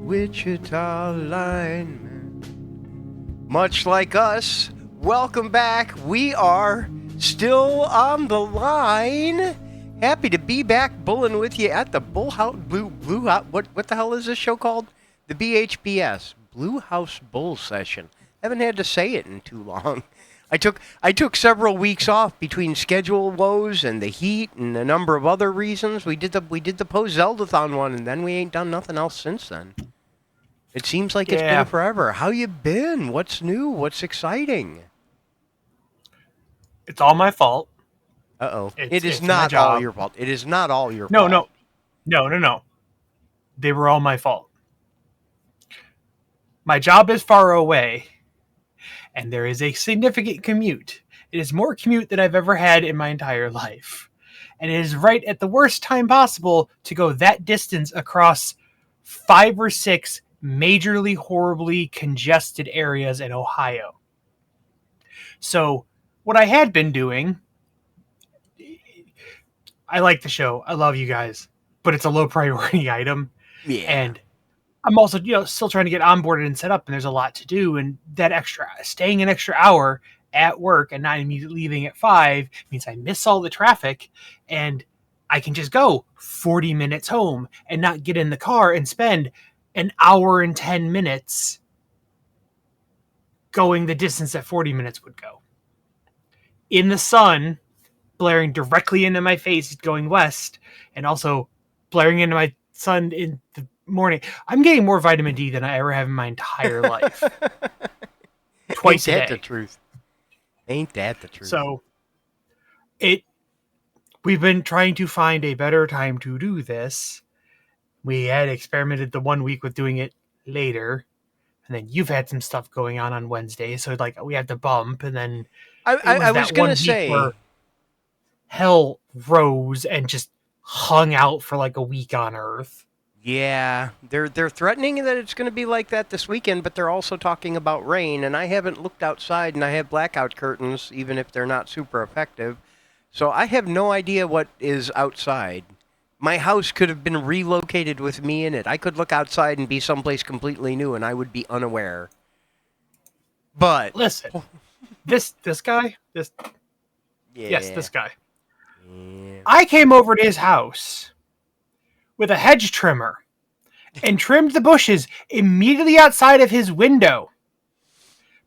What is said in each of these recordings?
Wichita lineman. Much like us, welcome back. We are still on the line. Happy to be back bulling with you at the Blue House. What the hell is this show called? The BHBS, Blue House Bull Session. Haven't had to say it in too long. I took several weeks off between schedule woes and the heat and a number of other reasons. We did the post Zeldathon one, and then we ain't done nothing else since then. It seems like it's been forever. How you been? What's new? What's exciting? It's all my fault. Uh-oh. It is not all your fault. It is not all your fault. No. They were all my fault. My job is far away, and there is a significant commute. It is more commute than I've ever had in my entire life. And it is right at the worst time possible to go that distance across 5 or 6 majorly horribly congested areas in Ohio. So what I had been doing, I like the show. I love you guys, but it's a low priority item. Yeah. And I'm also, still trying to get onboarded and set up, and there's a lot to do. And that staying an extra hour at work and not immediately leaving at 5 means I miss all the traffic, and I can just go 40 minutes home and not get in the car and spend an hour and 10 minutes going the distance that 40 minutes would go. In the sun, blaring directly into my face going west, and also blaring into my sun in the morning. I'm getting more vitamin D than I ever have in my entire life. Twice a day. Ain't that the truth? Ain't that the truth? So, we've been trying to find a better time to do this. We had experimented the 1 week with doing it later, and then you've had some stuff going on Wednesday, so we had to bump, and then I was going to say hell rose and just hung out for like a week on Earth. Yeah, they're threatening that it's going to be like that this weekend, but they're also talking about rain, and I haven't looked outside, and I have blackout curtains, even if they're not super effective, so I have no idea what is outside. My house could have been relocated with me in it. I could look outside and be someplace completely new, and I would be unaware. But listen, this guy, this guy. Yeah. I came over to his house with a hedge trimmer and trimmed the bushes immediately outside of his window.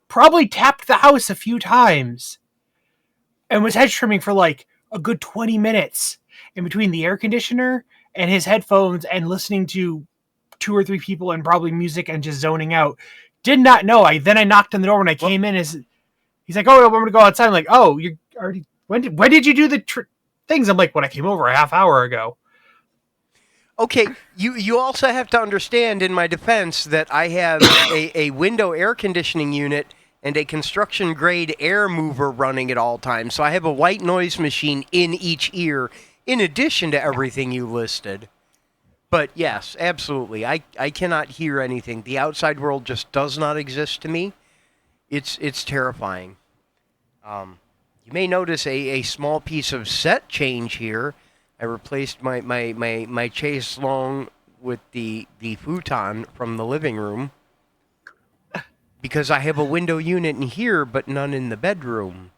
Probably tapped the house a few times and was hedge trimming for like a good 20 minutes in between the air conditioner and his headphones and listening to 2 or 3 people and probably music and just zoning out. Did not know. Then I knocked on the door when I came in. He's like, "Oh, I'm going to go outside." I'm like, "Oh, you already? When did you do the things?" I'm like, "When I came over a half hour ago." Okay, you also have to understand, in my defense, that I have a window air conditioning unit and a construction-grade air mover running at all times. So I have a white noise machine in each ear, in addition to everything you listed. But yes, absolutely, I cannot hear anything. The outside world just does not exist to me. It's terrifying. You may notice a small piece of set change here. I replaced my chaise longue with the futon from the living room because I have a window unit in here, but none in the bedroom.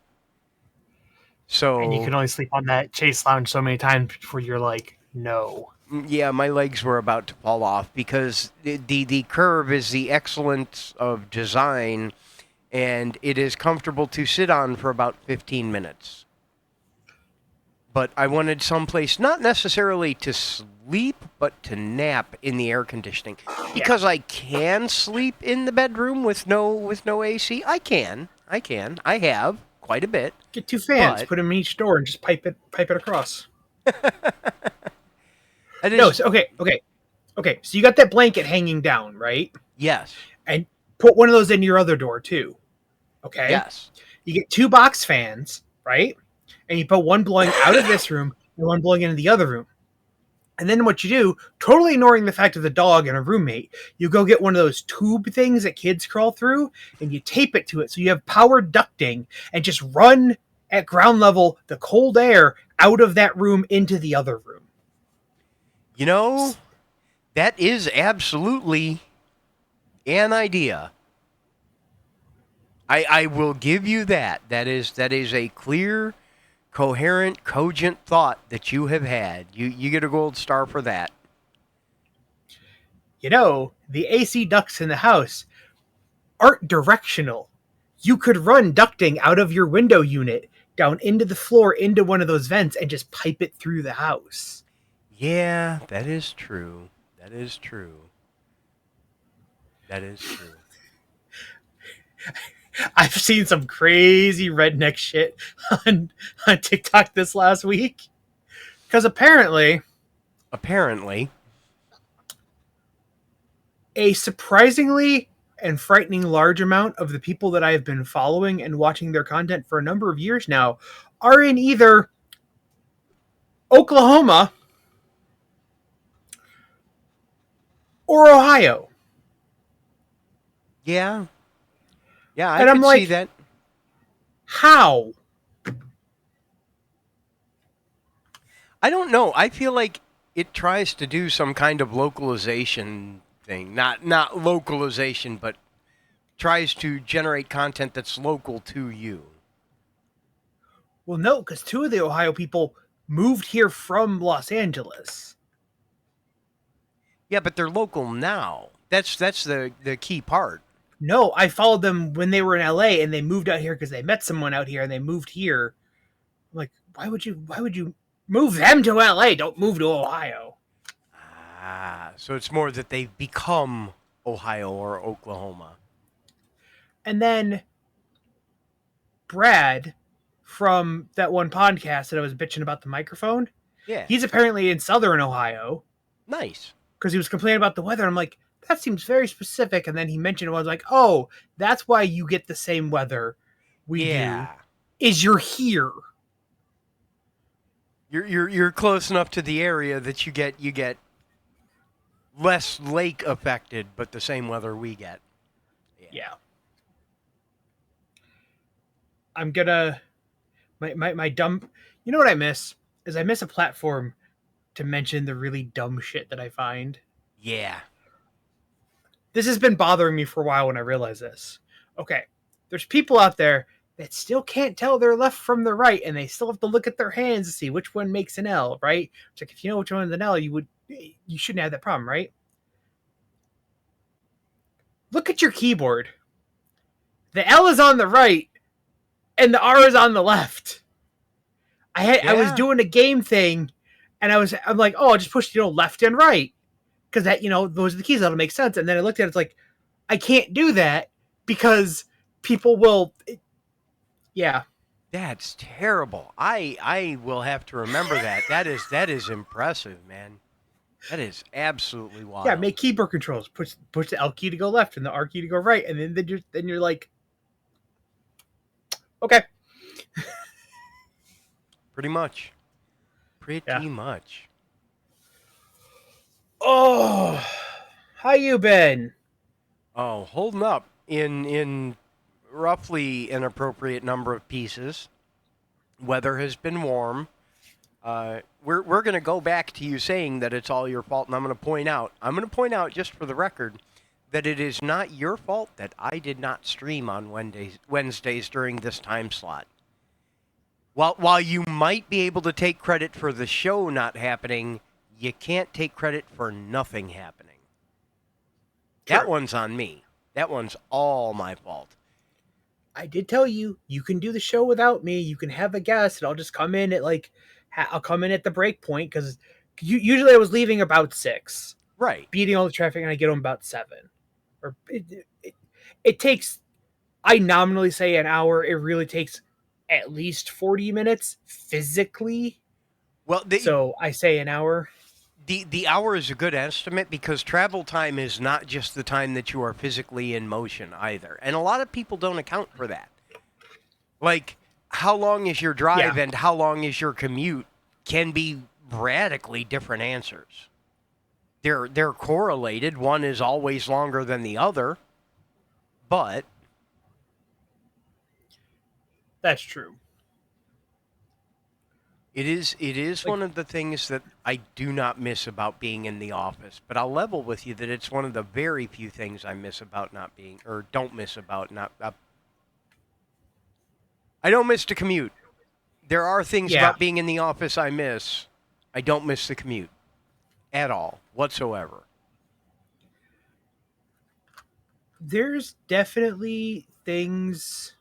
So, and you can only sleep on that chaise lounge so many times before you're like, no. Yeah, my legs were about to fall off because the curve is the excellence of design, and it is comfortable to sit on for about 15 minutes. But I wanted someplace not necessarily to sleep, but to nap in the air conditioning. Because I can sleep in the bedroom with no AC. I can. I have quite a bit. Get 2 fans, put them in each door, and just pipe it across. Okay. So you got that blanket hanging down, right? Yes. And put one of those in your other door too. Okay. Yes. You get 2 box fans, right? And you put one blowing out of this room and one blowing into the other room. And then what you do, totally ignoring the fact of the dog and a roommate, you go get one of those tube things that kids crawl through and you tape it to it. So you have power ducting and just run at ground level the cold air out of that room into the other room. You know, that is absolutely An idea. I will give you that. That is a clear, coherent, cogent thought that you have had. You get a gold star for that. You know, the AC ducts in the house aren't directional. You could run ducting out of your window unit down into the floor into one of those vents and just pipe it through the house. Yeah, that is true. That is true. That is true. I've seen some crazy redneck shit on TikTok this last week. Because apparently, Apparently, a surprisingly and frightening large amount of the people that I have been following and watching their content for a number of years now are in either Oklahoma or Ohio. yeah. Yeah, I And I'm could see like, that. how? I don't know. I feel like it tries to do some kind of localization thing. Not localization, but tries to generate content that's local to you. Well, no, because two of the Ohio people moved here from Los Angeles. Yeah, but they're local now. That's the key part. No, I followed them when they were in LA and they moved out here because they met someone out here and they moved here. I'm like, why would you move them to LA? Don't move to Ohio. Ah, so it's more that they've become Ohio or Oklahoma. And then Brad from that one podcast that I was bitching about the microphone, Yeah, he's apparently in southern Ohio nice. because he was complaining about the weather. I'm like, that seems very specific. And then he mentioned it was like, oh, that's why you get the same weather we do, Yeah, is you're here. you're close enough to the area that you get less lake affected, but the same weather we get. Yeah. Yeah. I'm gonna my dumb, you know what I miss? Is I miss a platform to mention the really dumb shit that I find. Yeah. This has been bothering me for a while when I realize this. Okay, there's people out there that still can't tell their left from their right, and they still have to look at their hands to see which one makes an L, right? It's like if you know which one is an L, you shouldn't have that problem, right? Look at your keyboard. The L is on the right, and the R is on the left. I was Yeah. doing a game thing, and I'm like, oh, I'll just push left and right because that those are the keys that'll make sense. And then I looked at it, it's like I can't do that because people will. Yeah, That's terrible. I will have to remember that. That is impressive, man. That is absolutely yeah. wild. Make keyboard controls. Push the L key to go left and the R key to go right, and then you're like, okay, Pretty much. yeah. Pretty much. Oh, how you been? Oh, holding up in roughly an appropriate number of pieces. Weather has been warm. We're going to go back to you saying that it's all your fault, and I'm going to point out just for the record that it is not your fault that I did not stream on Wednesdays during this time slot. While you might be able to take credit for the show not happening, you can't take credit for nothing happening. That True. one's on me. That one's all my fault. I did tell you you can do the show without me. You can have a guest, and I'll just come in at I'll come in at the break point because usually I was leaving about 6, Right. beating all the traffic, and I get home about 7. Or it takes. I nominally say an hour. It really takes at least 40 minutes physically. Well, So I say an hour. the hour is a good estimate because travel time is not just the time that you are physically in motion either. And a lot of people don't account for that. Like how long is your drive Yeah. and how long is your commute can be radically different answers. They're correlated. One is always longer than the other, but That's true. It is Like, one of the things that I do not miss about being in the office, but I'll level with you that it's one of the very few things I miss about not being, or don't miss about not. I don't miss the commute. There are things yeah, about being in the office I miss. I don't miss the commute at all whatsoever. there's definitely things.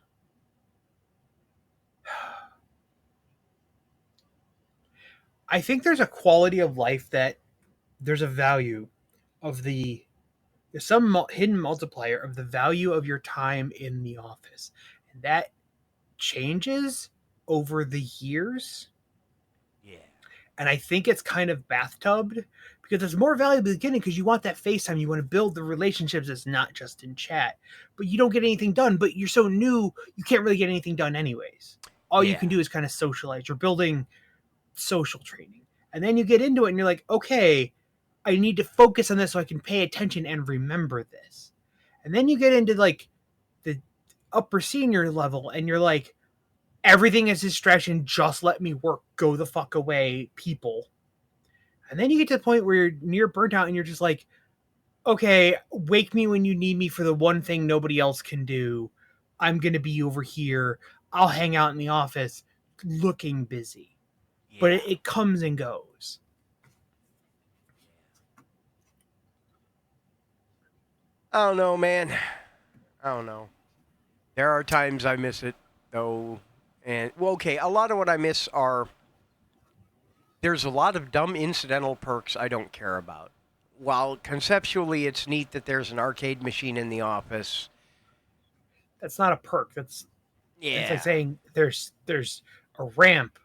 I think there's a quality of life that there's a value of the there's some hidden multiplier of the value of your time in the office, and that changes over the years. Yeah. And I think it's kind of bathtubed because it's more valuable at the beginning because you want that FaceTime. You want to build the relationships. It's not just in chat, but you don't get anything done. But you're so new, you can't really get anything done anyways. All you Yeah. can do is kind of socialize. You're building social training. And then you get into it and you're like, okay, I need to focus on this so I can pay attention and remember this. And then you get into like the upper senior level and you're like, everything is distraction. Just let me work. Go the fuck away, people. And then you get to the point where you're near burnt out and you're just like, okay, wake me when you need me for the one thing nobody else can do. I'm going to be over here. I'll hang out in the office looking busy. But Yeah. it comes and goes. I don't know, man. I don't know. There are times I miss it, though. And, well, okay, a lot of what I miss are there's a lot of dumb incidental perks I don't care about. While conceptually it's neat that there's an arcade machine in the office, That's not a perk. It's like yeah, saying there's a ramp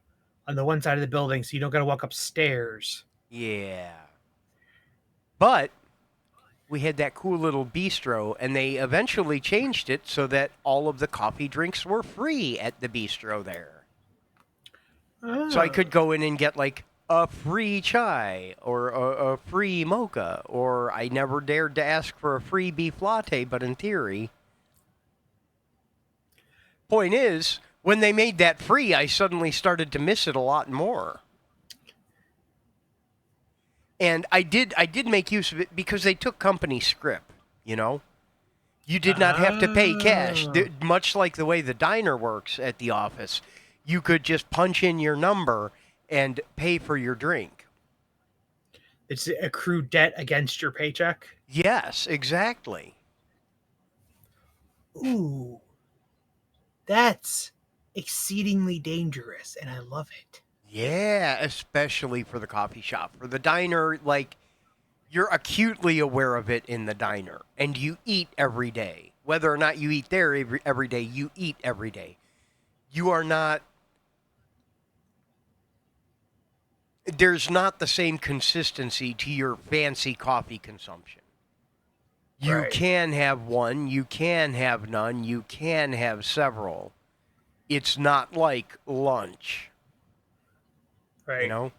on the one side of the building so you don't got to walk upstairs. yeah. But we had that cool little bistro, and they eventually changed it so that all of the coffee drinks were free at the bistro there. So I Oh. could go in and get like a free chai or a free mocha, or I never dared to ask for a free beef latte, but in theory. Point is, when they made that free, I suddenly started to miss it a lot more. And I did make use of it because they took company script, you know? You did not have to pay cash. Oh. Much like the way the diner works at the office, you could just punch in your number and pay for your drink. It's accrued debt against your paycheck. Yes, exactly. Ooh, that's exceedingly dangerous, and I love it. Yeah, especially for the coffee shop. For the diner, like, you're acutely aware of it in the diner, and you eat every day. Whether or not you eat there every day, you eat every day. You are not, there's not the same consistency to your fancy coffee consumption. You Right, can have one, you can have none, you can have several. It's not like lunch, you right. know?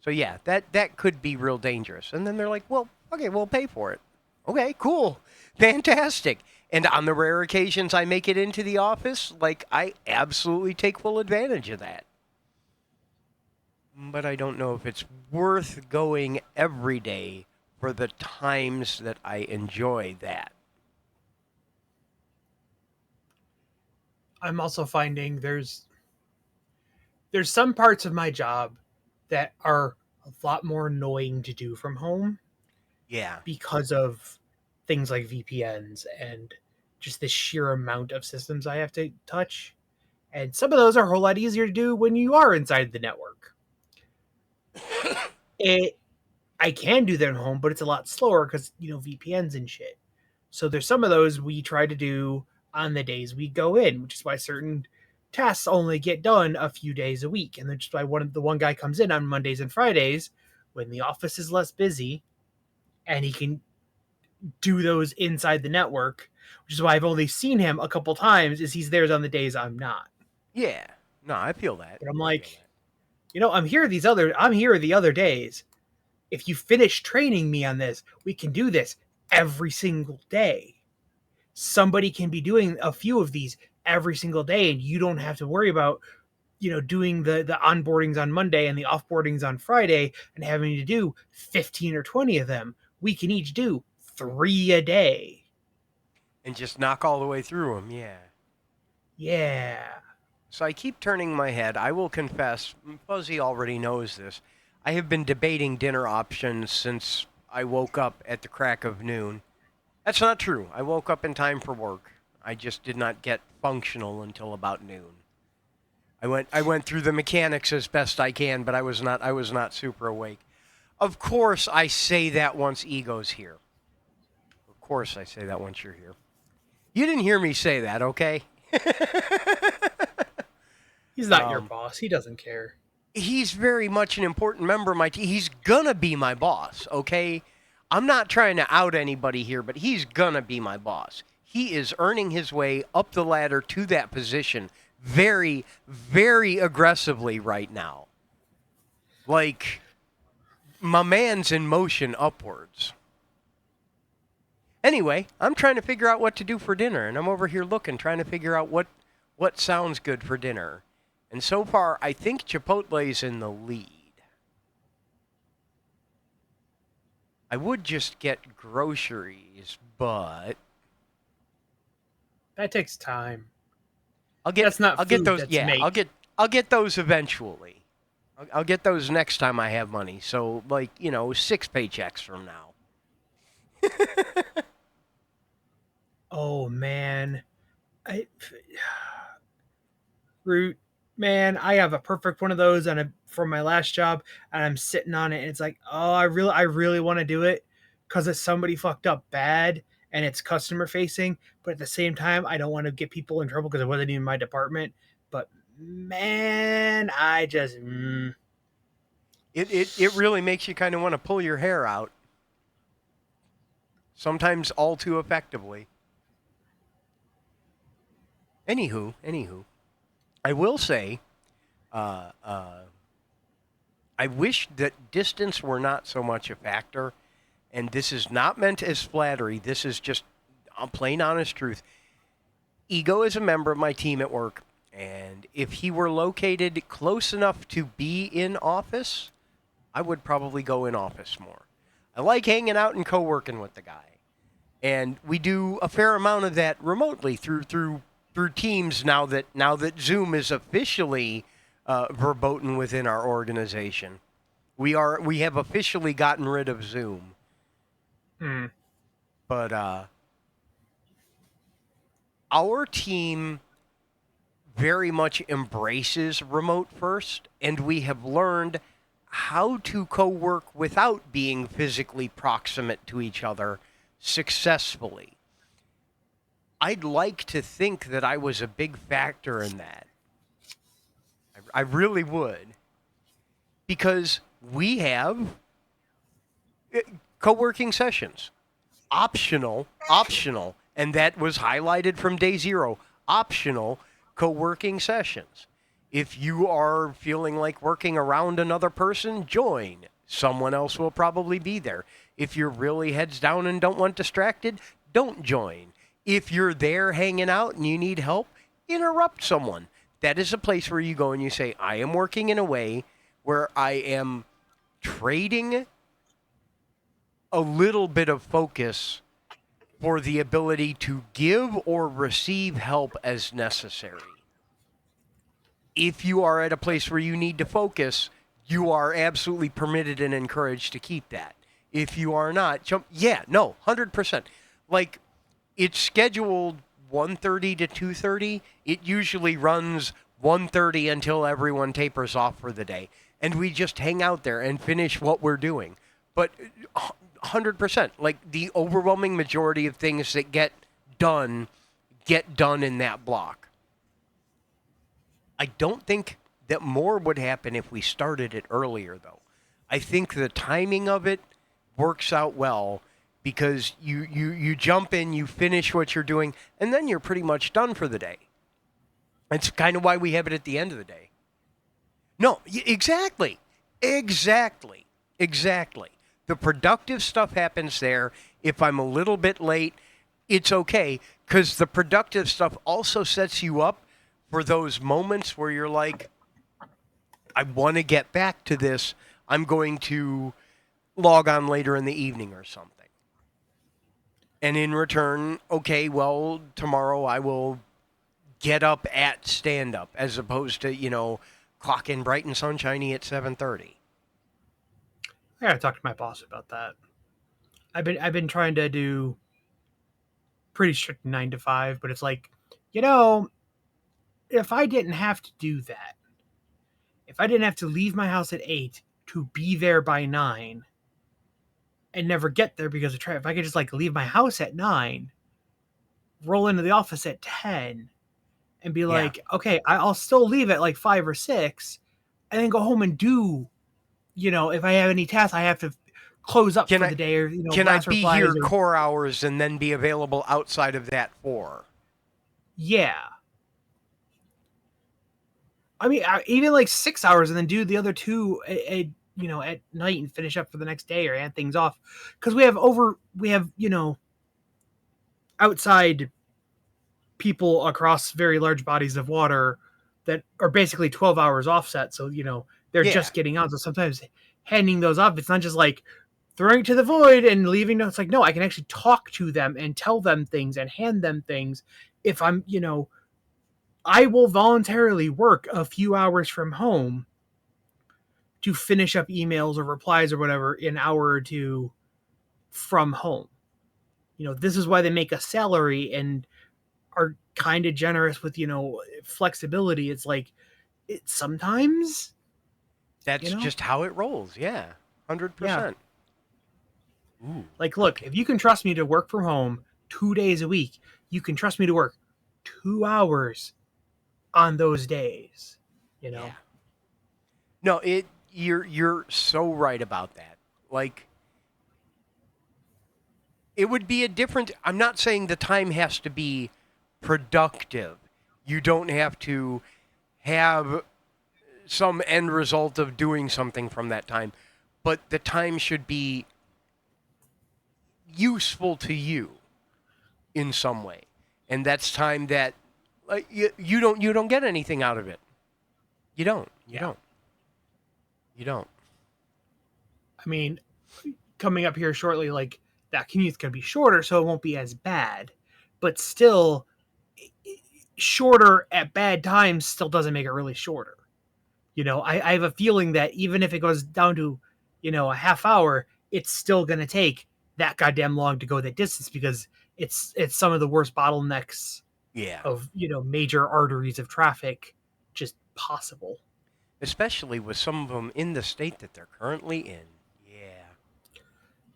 So yeah, that could be real dangerous. And then they're like, "Well, okay, we'll pay for it." Okay, cool. Fantastic. And on the rare occasions I make it into the office, like I absolutely take full advantage of that. But I don't know if it's worth going every day for the times that I enjoy that. I'm also finding there's some parts of my job that are a lot more annoying to do from home Yeah. because of things like VPNs and just the sheer amount of systems I have to touch. And some of those are a whole lot easier to do when you are inside the network. It I can do that at home, but it's a lot slower because VPNs and shit. So there's some of those we try to do on the days we go in, which is why certain tasks only get done a few days a week, and that's just why one guy comes in on Mondays and Fridays when the office is less busy, and he can do those inside the network. Which is why I've only seen him a couple times. Is he's there on the days I'm not. Yeah. No, I feel that. But I'm I feel like, I'm here the other days. If you finish training me on this, we can do this every single day. Somebody can be doing a few of these every single day, and you don't have to worry about doing the onboardings on Monday and the offboardings on Friday and having to do 15 or 20 of them. We can each do 3 a day. And just knock all the way through them, yeah. Yeah. So I keep turning my head. I will confess, Fuzzy already knows this. I have been debating dinner options since I woke up at the crack of noon. That's not true. I woke up in time for work. I just did not get functional until about noon. I went through the mechanics as best I can, but I was not super awake. Of course I say that once Ego's here. Of course I say that once you're here. You didn't hear me say that, okay? He's not your boss. He doesn't care. He's very much an important member of my team. He's gonna be my boss, okay? I'm not trying to out anybody here, but he's gonna be my boss. He is earning his way up the ladder to that position very, very aggressively right now. Like, my man's in motion upwards. Anyway, I'm trying to figure out what to do for dinner, and I'm over here looking, trying to figure out what sounds good for dinner. And so far, I think Chipotle's in the lead. I would just get groceries, but that takes time. I'll get those. Yeah, I'll get those eventually. I'll get those next time I have money. So, 6 paychecks from now. Oh man, Root, man, I have a perfect one of those from my last job, and I'm sitting on it, and it's like, oh, I really want to do it because it's somebody fucked up bad, and it's customer facing, but at the same time, I don't want to get people in trouble because it wasn't even my department. But man, I just It really makes you kind of want to pull your hair out. Sometimes all too effectively. Anywho, I will say, I wish that distance were not so much a factor, and this is not meant as flattery. This is just a plain honest truth. Ego is a member of my team at work, and if he were located close enough to be in office, I would probably go in office more. I like hanging out and co-working with the guy, and we do a fair amount of that remotely through Teams now that Zoom is officially verboten within our organization. We have officially gotten rid of Zoom. But our team very much embraces remote first, and we have learned how to co-work without being physically proximate to each other successfully. I'd like to think that I was a big factor in that. I really would. Because we have co-working sessions. Optional, and that was highlighted from day zero. Optional co-working sessions. If you are feeling like working around another person, join. Someone else will probably be there. If you're really heads down and don't want distracted, don't join. If you're there hanging out and you need help, interrupt someone. That is a place where you go and you say, I am working in a way where I am trading a little bit of focus for the ability to give or receive help as necessary. If you are at a place where you need to focus, you are absolutely permitted and encouraged to keep that. If you are not, 100%. Like, it's scheduled 1:30 to 2:30. It usually runs 1:30 until everyone tapers off for the day. And we just hang out there and finish what we're doing. But 100%, like the overwhelming majority of things that get done in that block. I don't think that more would happen if we started it earlier, though. I think the timing of it works out well. Because you jump in, you finish what you're doing, and then you're pretty much done for the day. That's kind of why we have it at the end of the day. No, exactly. The productive stuff happens there. If I'm a little bit late, it's okay, because the productive stuff also sets you up for those moments where you're like, I want to get back to this. I'm going to log on later in the evening or something. And in return, okay, well, tomorrow I will get up at stand up as opposed to, clock in bright and sunshiny at 7:30. I gotta talk to my boss about that. I've been trying to do pretty strict 9 to 5, but it's like, you know, if I didn't have to do that, if I didn't have to leave my house at 8 to be there by 9 and never get there because of traffic, if I could just like leave my house at 9, roll into the office at 10, and be Yeah. like, okay, I'll still leave at like 5 or 6, and then go home and do, if I have any tasks I have to close up Can for I the day, or can I last be replies, here or core hours and then be available outside of that 4? yeah. I mean, even like 6 hours, and then do the other two at night and finish up for the next day, or add things off, because we have outside people across very large bodies of water that are basically 12 hours offset. So, they're Yeah. just getting out. So sometimes handing those off, it's not just like throwing it to the void and leaving notes. Like, no, I can actually talk to them and tell them things and hand them things. If I will voluntarily work a few hours from home to finish up emails or replies or whatever in an hour or two from home. This is why they make a salary and are kind of generous with flexibility. It's like sometimes That's just how it rolls. Yeah. yeah, 100%. Ooh. like, look, Okay. if you can trust me to work from home 2 days a week, you can trust me to work 2 hours on those days. you Yeah. know No, you're so right about that. Like, it would be a different. I'm not saying the time has to be productive. You don't have to have some end result of doing something from that time, but the time should be useful to you in some way, and that's time that, like, you don't get anything out of it. You don't. You yeah, don't. You don't. I mean, coming up here shortly, like, that commute's going to be shorter, so it won't be as bad, but still, shorter at bad times still doesn't make it really shorter. I have a feeling that even if it goes down to, a half hour, it's still going to take that goddamn long to go that distance, because it's some of the worst bottlenecks Yeah. of, major arteries of traffic just possible. Especially with some of them in the state that they're currently in. Yeah.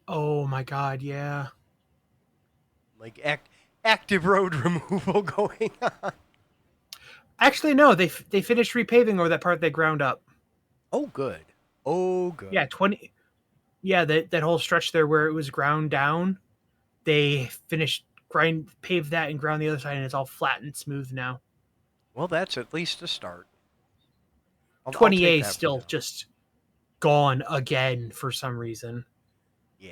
Oh my god, yeah. Like active road removal going on. Actually, no, they finished repaving over that part they ground up. Oh, good. Oh, good. Yeah, 20. Yeah, that whole stretch there where it was ground down, they finished paved that and ground the other side, and it's all flat and smooth now. Well, that's at least a start. I'll take 20A is that for still now. just gone again for some reason. Yeah.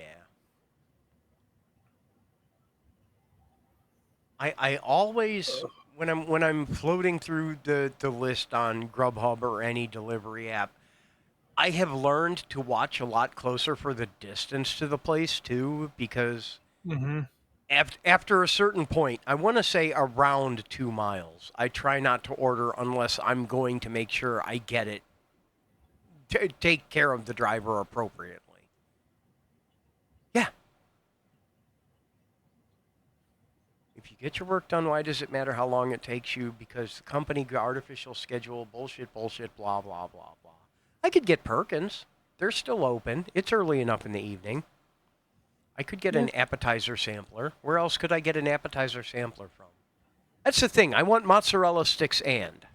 I always, when I'm floating through the list on Grubhub or any delivery app, I have learned to watch a lot closer for the distance to the place too, because Mm-hmm. after a certain point, I want to say around 2 miles, I try not to order unless I'm going to make sure I get it, take care of the driver appropriately. Yeah. If you get your work done, why does it matter how long it takes you? Because the company artificial schedule, bullshit, bullshit, blah, blah, blah, blah. I could get Perkins. They're still open. It's early enough in the evening. I could get Yeah. an appetizer sampler. Where else could I get an appetizer sampler from? That's the thing. I want mozzarella sticks and.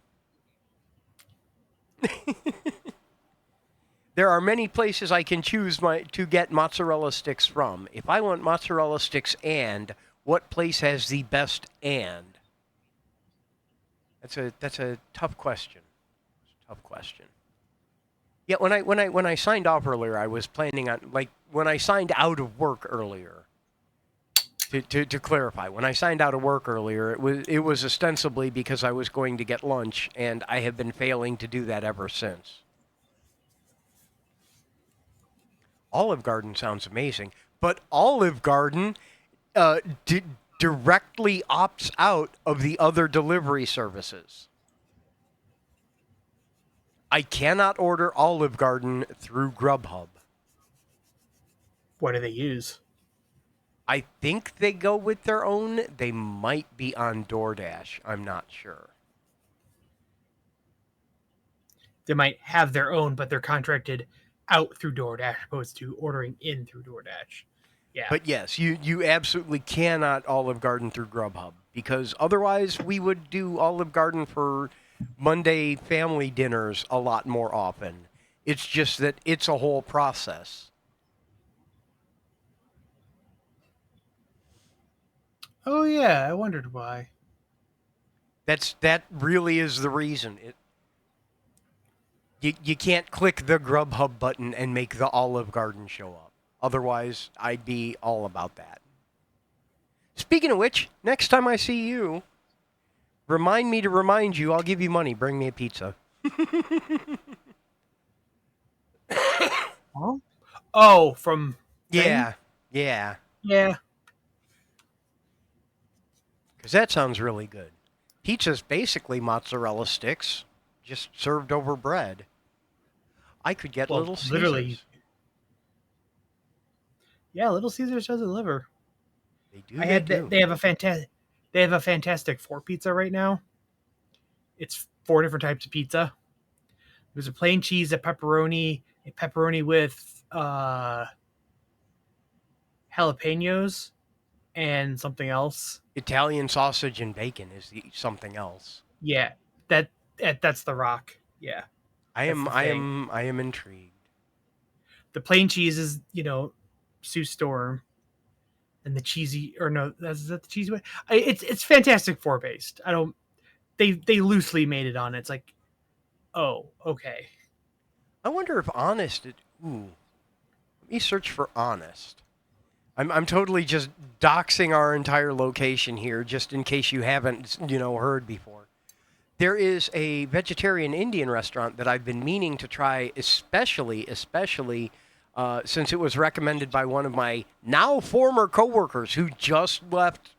There are many places I can choose to get mozzarella sticks from. If I want mozzarella sticks and, what place has the best and? That's a tough question. It's a tough question. Yeah, when I signed off earlier, I was planning on, like, when I signed out of work earlier. To clarify, when I signed out of work earlier, it was ostensibly because I was going to get lunch, and I have been failing to do that ever since. Olive Garden sounds amazing, but Olive Garden uh, d- directly opts out of the other delivery services. I cannot order Olive Garden through Grubhub. What do they use? I think they go with their own. They might be on DoorDash. I'm not sure. They might have their own, but they're contracted out through DoorDash opposed to ordering in through DoorDash. Yeah. But yes, you absolutely cannot Olive Garden through Grubhub because otherwise we would do Olive Garden for Monday family dinners a lot more often. It's just that it's a whole process. Oh yeah, I wondered why. That really is the reason. You can't click the Grubhub button and make the Olive Garden show up. Otherwise, I'd be all about that. Speaking of which, next time I see you, remind me to remind you. I'll give you money. Bring me a pizza. Huh? Oh, from Yeah, yeah. yeah. Because that sounds really good. Pizza's basically mozzarella sticks, just served over bread. I could get Well, Little Caesars. literally. Yeah, Little Caesars does deliver. They do. I They had do. they have a fantastic 4 pizza right now. It's 4 different types of pizza. There's a plain cheese, a pepperoni with jalapenos, and something else. Italian sausage and bacon is something else. Yeah, that's the rock. Yeah, I that's am. the I thing. am. I am intrigued. The plain cheese is Sue Storm, and the cheesy or no, is that the cheesy one? It's Fantastic Four based. I don't. They loosely made it on. It's like, oh, okay. I wonder if Honest. Ooh, let me search for Honest. I'm totally just doxing our entire location here, just in case you haven't heard before. There is a vegetarian Indian restaurant that I've been meaning to try, especially since it was recommended by one of my now former coworkers who just left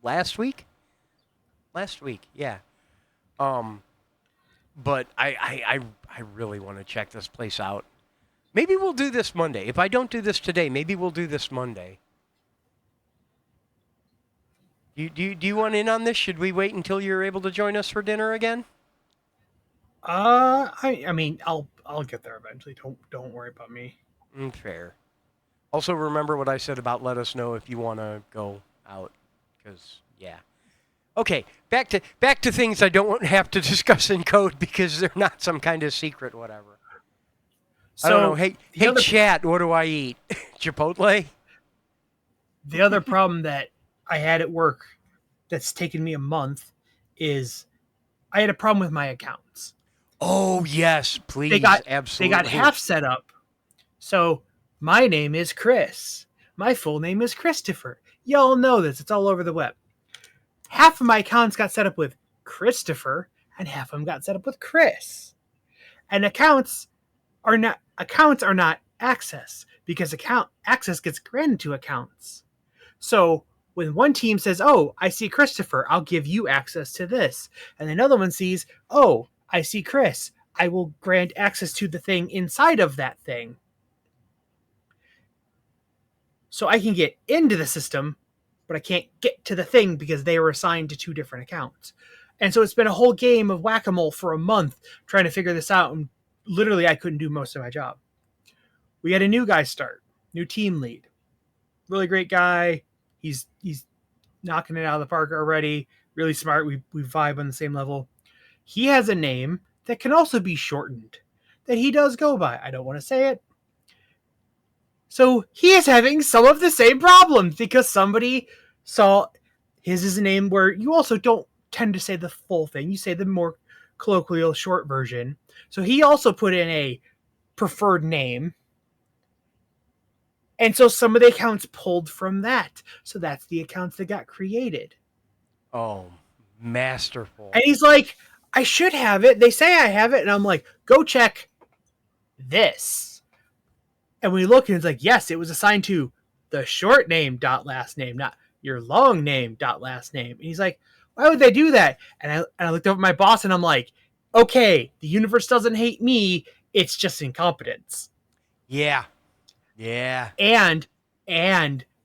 last week. Last week, yeah. But I really want to check this place out. Maybe we'll do this Monday. If I don't do this today, maybe we'll do this Monday. Do you want in on this? Should we wait until you're able to join us for dinner again? I mean, I'll get there eventually. Don't worry about me. Fair. Also, remember what I said about let us know if you want to go out, because yeah. Okay, back to things I don't have to discuss in code because they're not some kind of secret whatever. I don't know. Hey, chat. What do I eat? Chipotle. The other problem that I had at work that's taken me a month is I had a problem with my accounts. Oh yes, please, They got absolutely. half set up. So my name is Chris. My full name is Christopher. Y'all know this. It's all over the web. Half of my accounts got set up with Christopher, and half of them got set up with Chris. And accounts are not access because access gets granted to accounts. So when one team says, "Oh, I see Christopher, I'll give you access to this," and another one sees, "Oh, I see Chris, I will grant access to the thing inside of that thing," so I can get into the system, but I can't get to the thing because they were assigned to 2 different accounts. And so it's been a whole game of whack-a-mole for a month trying to figure this out, and literally I couldn't do most of my job. We had a new guy start, new team lead. Really great guy. He's knocking it out of the park already. Really smart. We vibe on the same level. He has a name that can also be shortened that he does go by. I don't want to say it. So he is having some of the same problems because somebody saw his is a name where you also don't tend to say the full thing. You say the more colloquial short version. So he also put in a preferred name. And so some of the accounts pulled from that. So that's the accounts that got created. Oh, masterful. And he's like, I should have it. They say I have it. And I'm like, go check this. And we look and it's like, yes, it was assigned to the short name dot last name, not your long name dot last name. And he's like, why would they do that? And I looked over at my boss and I'm like, okay, the universe doesn't hate me. It's just incompetence. Yeah. Yeah. And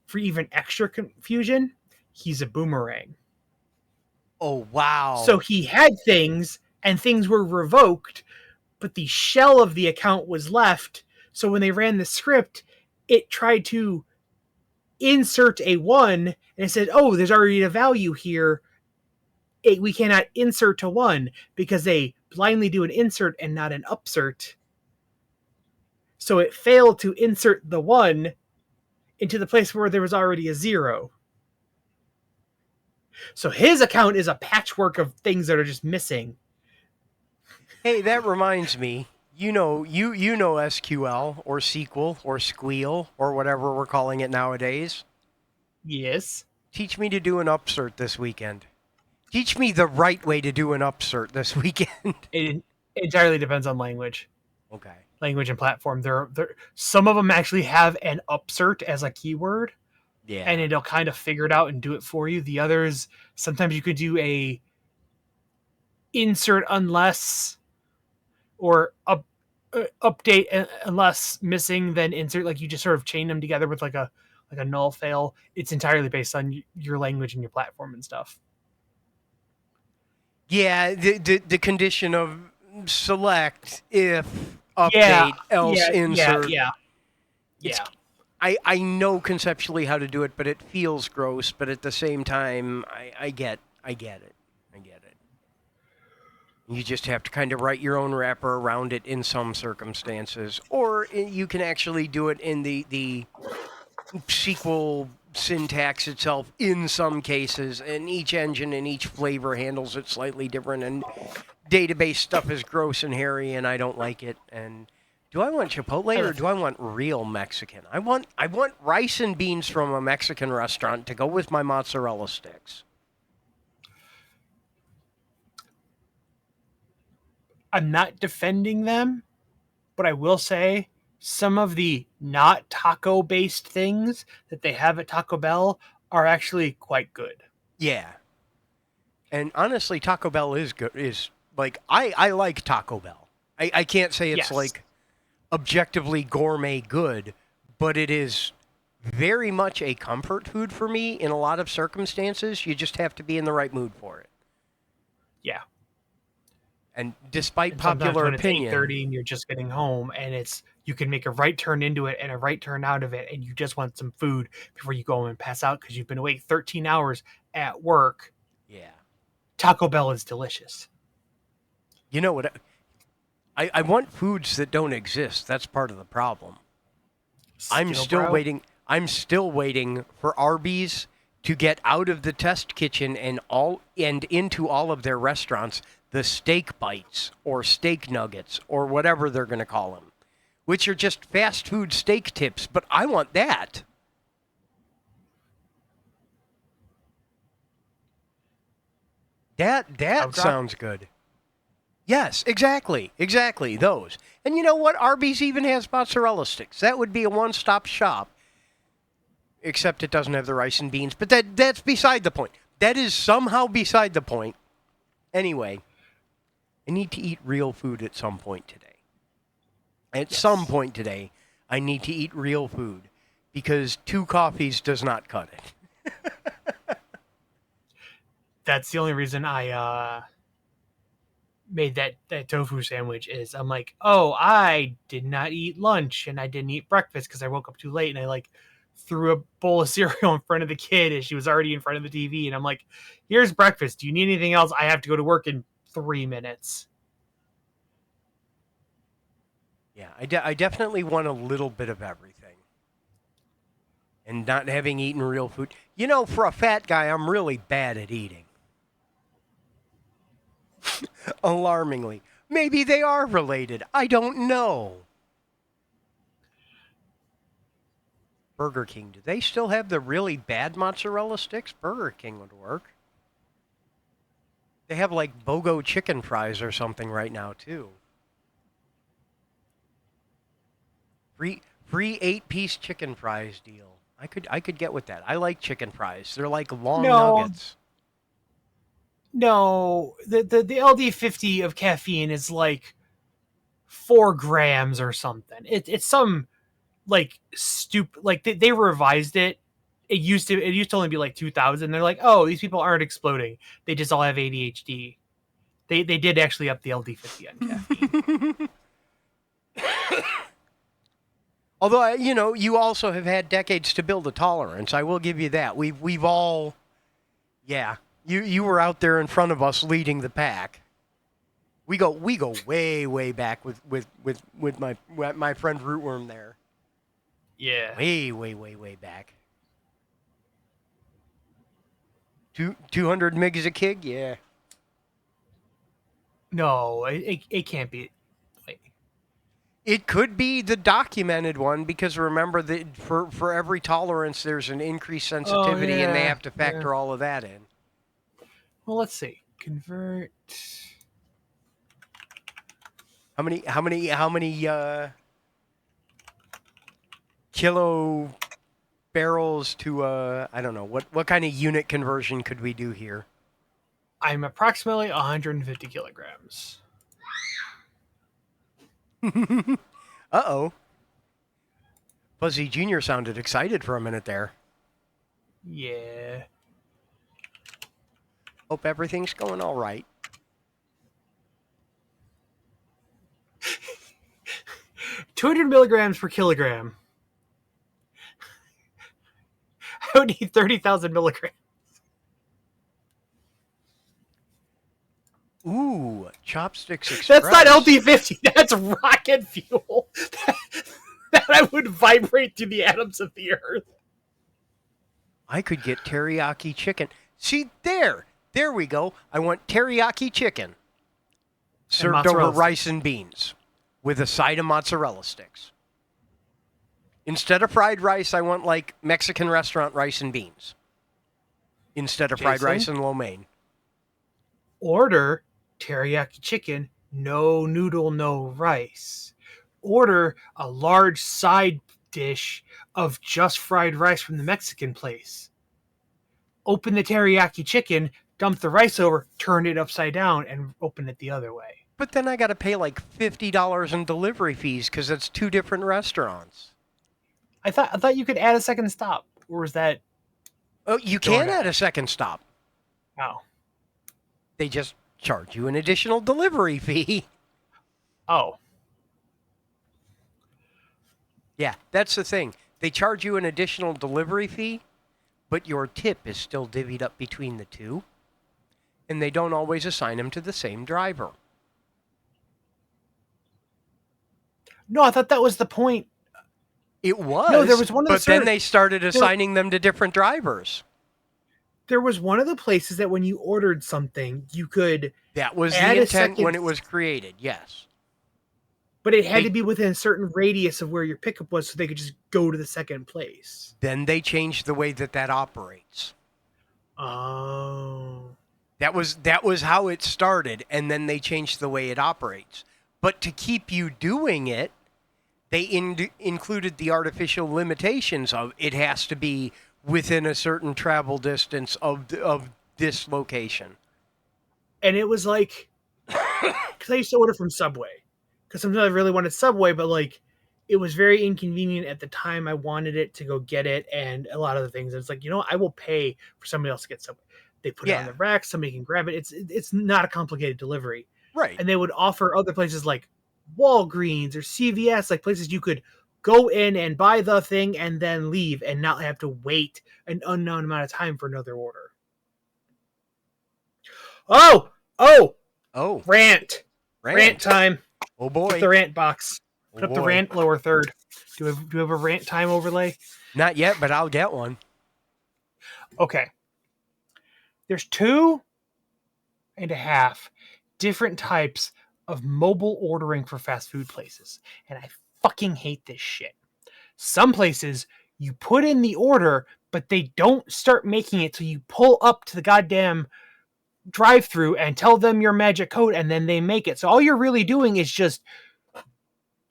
for even extra confusion, he's a boomerang. Oh, wow. So he had things and things were revoked, but the shell of the account was left. So when they ran the script, it tried to insert a 1 and it said, oh, there's already a value here. We cannot insert to 1 because they blindly do an insert and not an upsert. So it failed to insert the 1 into the place where there was already a 0. So his account is a patchwork of things that are just missing. Hey, that reminds me. You know SQL or SQL or Squeal or whatever we're calling it nowadays. Yes. Teach me to do an upsert this weekend. Teach me the right way to do an upsert this weekend. It entirely depends on language. Okay. Language and platform. Some of them actually have an upsert as a keyword, Yeah. and it'll kind of figure it out and do it for you. The others, sometimes you could do a insert unless or update unless missing, then insert. Like you just sort of chain them together with like a null fail. It's entirely based on your language and your platform and stuff. Yeah, the condition of select if update else insert. Yeah. I know conceptually how to do it, but it feels gross. But at the same time, I get it. You just have to kind of write your own wrapper around it in some circumstances, or you can actually do it in the SQL syntax itself in some cases, and each engine and each flavor handles it slightly different, and database stuff is gross and hairy, and I don't like it. And do I want Chipotle or do I want real Mexican? I want rice and beans from a Mexican restaurant to go with my mozzarella sticks. I'm not defending them, but I will say some of the not taco based things that they have at Taco Bell are actually quite good. Yeah. And honestly, Taco Bell is good. Is like I like Taco Bell. I can't say it's Yes. like objectively gourmet good, but it is very much a comfort food for me in a lot of circumstances. You just have to be in the right mood for it. Yeah. And despite And sometimes popular when opinion, it's 8:30 and you're just getting home and you can make a right turn into it and a right turn out of it and you just want some food before you go home and pass out because you've been awake 13 hours at work. yeah. Taco Bell is delicious. You know what? I want foods that don't exist. That's part of the problem. I'm still waiting. I'm still waiting for Arby's to get out of the test kitchen and into all of their restaurants the steak bites or steak nuggets or whatever they're going to call them, which are just fast food steak tips. But I want that. That sounds good. Yes, exactly, those. And you know what? Arby's even has mozzarella sticks. That would be a one-stop shop. Except it doesn't have the rice and beans. But that's beside the point. That is somehow beside the point. Anyway, I need to eat real food at some point today. At some point today, I need to eat real food because 2 coffees does not cut it. That's the only reason I made that tofu sandwich is I'm like, oh, I did not eat lunch and I didn't eat breakfast because I woke up too late and I threw a bowl of cereal in front of the kid as she was already in front of the TV and I'm like, here's breakfast. Do you need anything else? I have to go to work in 3 minutes. Yeah, I definitely want a little bit of everything. And not having eaten real food. You know, for a fat guy, I'm really bad at eating. Alarmingly. Maybe they are related. I don't know. Burger King, do they still have the really bad mozzarella sticks? Burger King would work. They have like BOGO chicken fries or something right now, too. Free 8-piece chicken fries deal. I could get with that. I like chicken fries. They're like long No, nuggets. no. The LD50 of caffeine is like 4 grams or something. It's some like stupid. Like they revised it. It used to only be like 2,000. They're like, oh, these people aren't exploding. They just all have ADHD. They did actually up the LD50 on caffeine. Although you also have had decades to build a tolerance. I will give you that. We've all, yeah. You were out there in front of us leading the pack. We go way back with my friend Rootworm there. Yeah. Way back. 200 megs a kig, yeah. No, it can't be. Like, It could be the documented one because remember that for every tolerance there's an increased sensitivity and they have to factor all of that in. well, let's see. Convert. How many kilo barrels to I don't know what kind of unit conversion could we do here? I'm approximately 150 kilograms. Uh-oh. Fuzzy Jr. sounded excited for a minute there. Yeah. Hope everything's going all right. 200 milligrams per kilogram. I would need 30,000 milligrams. Ooh, Chopsticks Express. That's not LD50. That's rocket fuel. That I would vibrate through the atoms of the earth. I could get teriyaki chicken. See, there we go. I want teriyaki chicken served over rice and beans with a side of mozzarella sticks. Instead of fried rice, I want like Mexican restaurant rice and beans. Instead of fried rice and lo mein. Order teriyaki chicken, no noodle, no rice. Order a large side dish of just fried rice from the Mexican place. Open the teriyaki chicken, dump the rice over, turn it upside down, and open it the other way. But then I got to pay like $50 in delivery fees because it's two different restaurants. I thought you could add a second stop, or was that? Oh, you can add a second stop. Oh. They just charge you an additional delivery fee. Oh. Yeah, that's the thing. They charge you an additional delivery fee, but your tip is still divvied up between the two, and they don't always assign them to the same driver. No, I thought that was the point. It was. No, there was one of but then they started assigning them to different drivers. There was one of the places that when you ordered something, you could That was the intent when it was created, yes. But it had to be within a certain radius of where your pickup was so they could just go to the second place. Then they changed the way that operates. Oh. That was how it started, and then they changed the way it operates. But to keep you doing it, they included the artificial limitations of it has to be within a certain travel distance of this location. And it was like, because I used to order from Subway. Because sometimes I really wanted Subway, but like, it was very inconvenient at the time I wanted it to go get it, and a lot of the things. It's like, I will pay for somebody else to get Subway. They put it on the rack, somebody can grab it. It's not a complicated delivery. Right. And they would offer other places like Walgreens or CVS, like places you could go in and buy the thing and then leave and not have to wait an unknown amount of time for another order. Oh! Rant time. Oh boy. Put the rant box. Put up the rant lower third. Do we have a rant time overlay? Not yet, but I'll get one. Okay. There's 2.5 different types of mobile ordering for fast food places. And I fucking hate this shit. Some places, you put in the order, but they don't start making it till you pull up to the goddamn drive-through and tell them your magic code, and then they make it. So all you're really doing is just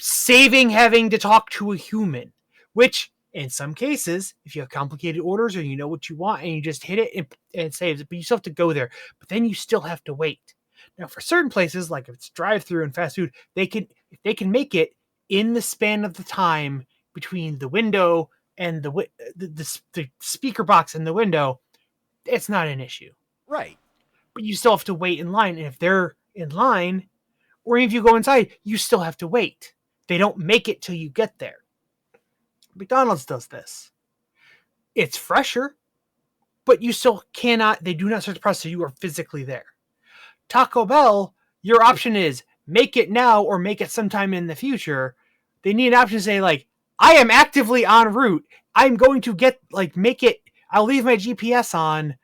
saving having to talk to a human, which in some cases, if you have complicated orders or you know what you want and you just hit it and it saves it, but you still have to go there. But then you still have to wait. Now, for certain places, like if it's drive-through and fast food, if they can make it in the span of the time between the window and the speaker box and the window, it's not an issue. Right. But you still have to wait in line, and if they're in line, or if you go inside, you still have to wait. They don't make it till you get there. McDonald's does this. It's fresher, but you still cannot, they do not start the process so you are physically there. Taco Bell, your option is make it now or make it sometime in the future. They need an option to say, like, I am actively en route. I'm going to make it, I'll leave my GPS on,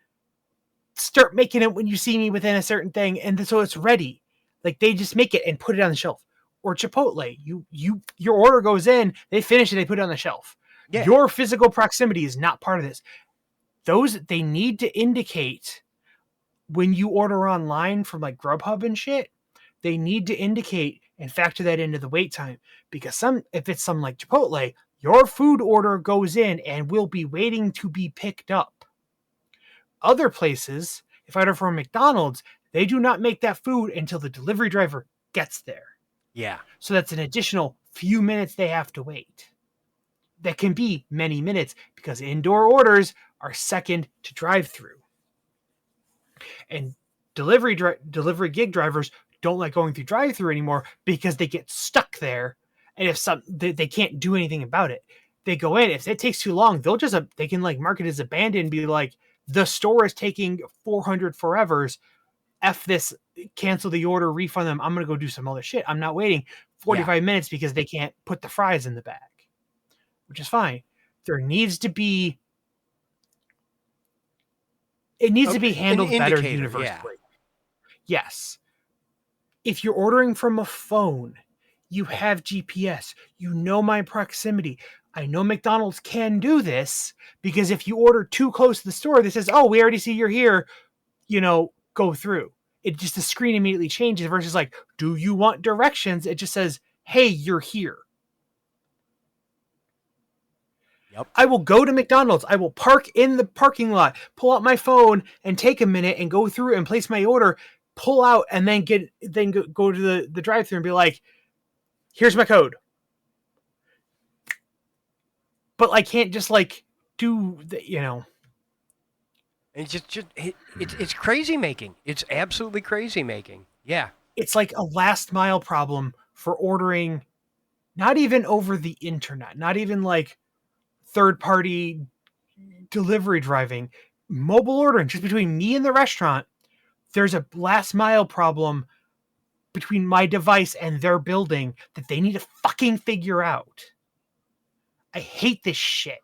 start making it when you see me within a certain thing, and so it's ready. Like, they just make it and put it on the shelf. Or Chipotle, your order goes in, they finish it, they put it on the shelf. Yeah. Your physical proximity is not part of this. They need to indicate when you order online from like Grubhub and shit, they need to indicate and factor that into the wait time, because if it's some like Chipotle, your food order goes in and will be waiting to be picked up. Other places, if I order from McDonald's, they do not make that food until the delivery driver gets there. Yeah. So that's an additional few minutes they have to wait. That can be many minutes because indoor orders are second to drive-through. And delivery gig drivers don't like going through drive-through anymore because they get stuck there, and if they can't do anything about it. They go in. If it takes too long, they can like mark it as abandoned and be like, the store is taking 400 forevers. F this, cancel the order, refund them. I'm going to go do some other shit. I'm not waiting 45 minutes because they can't put the fries in the bag, which is fine. There needs to be, it needs to be handled better universally. Yeah. Yes. If you're ordering from a phone, you have GPS, you know my proximity. I know McDonald's can do this because if you order too close to the store, this says, oh, we already see you're here, go through. It just, the screen immediately changes versus like, do you want directions? It just says, hey, you're here. Yep. I will go to McDonald's. I will park in the parking lot, pull out my phone and take a minute and go through and place my order, pull out and then go to the drive-thru and be like, here's my code. But I can't just like do the, It's crazy making. It's absolutely crazy making. Yeah. It's like a last mile problem for ordering, not even over the internet, not even like third party delivery driving, mobile ordering, just between me and the restaurant. There's a last mile problem between my device and their building that they need to fucking figure out. I hate this shit.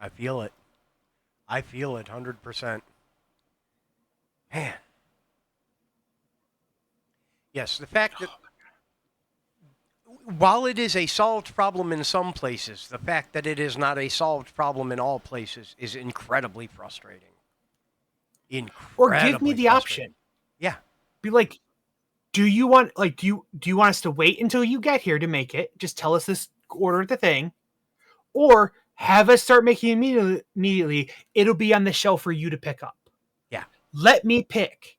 I feel it. 100%. Man. Yes, the fact that while it is a solved problem in some places, the fact that it is not a solved problem in all places is incredibly frustrating. Or give me the option. Yeah. Be like, do you want us to wait until you get here to make it? Just tell us this, order the thing. Or have us start making it immediately. It'll be on the shelf for you to pick up. Yeah. Let me pick.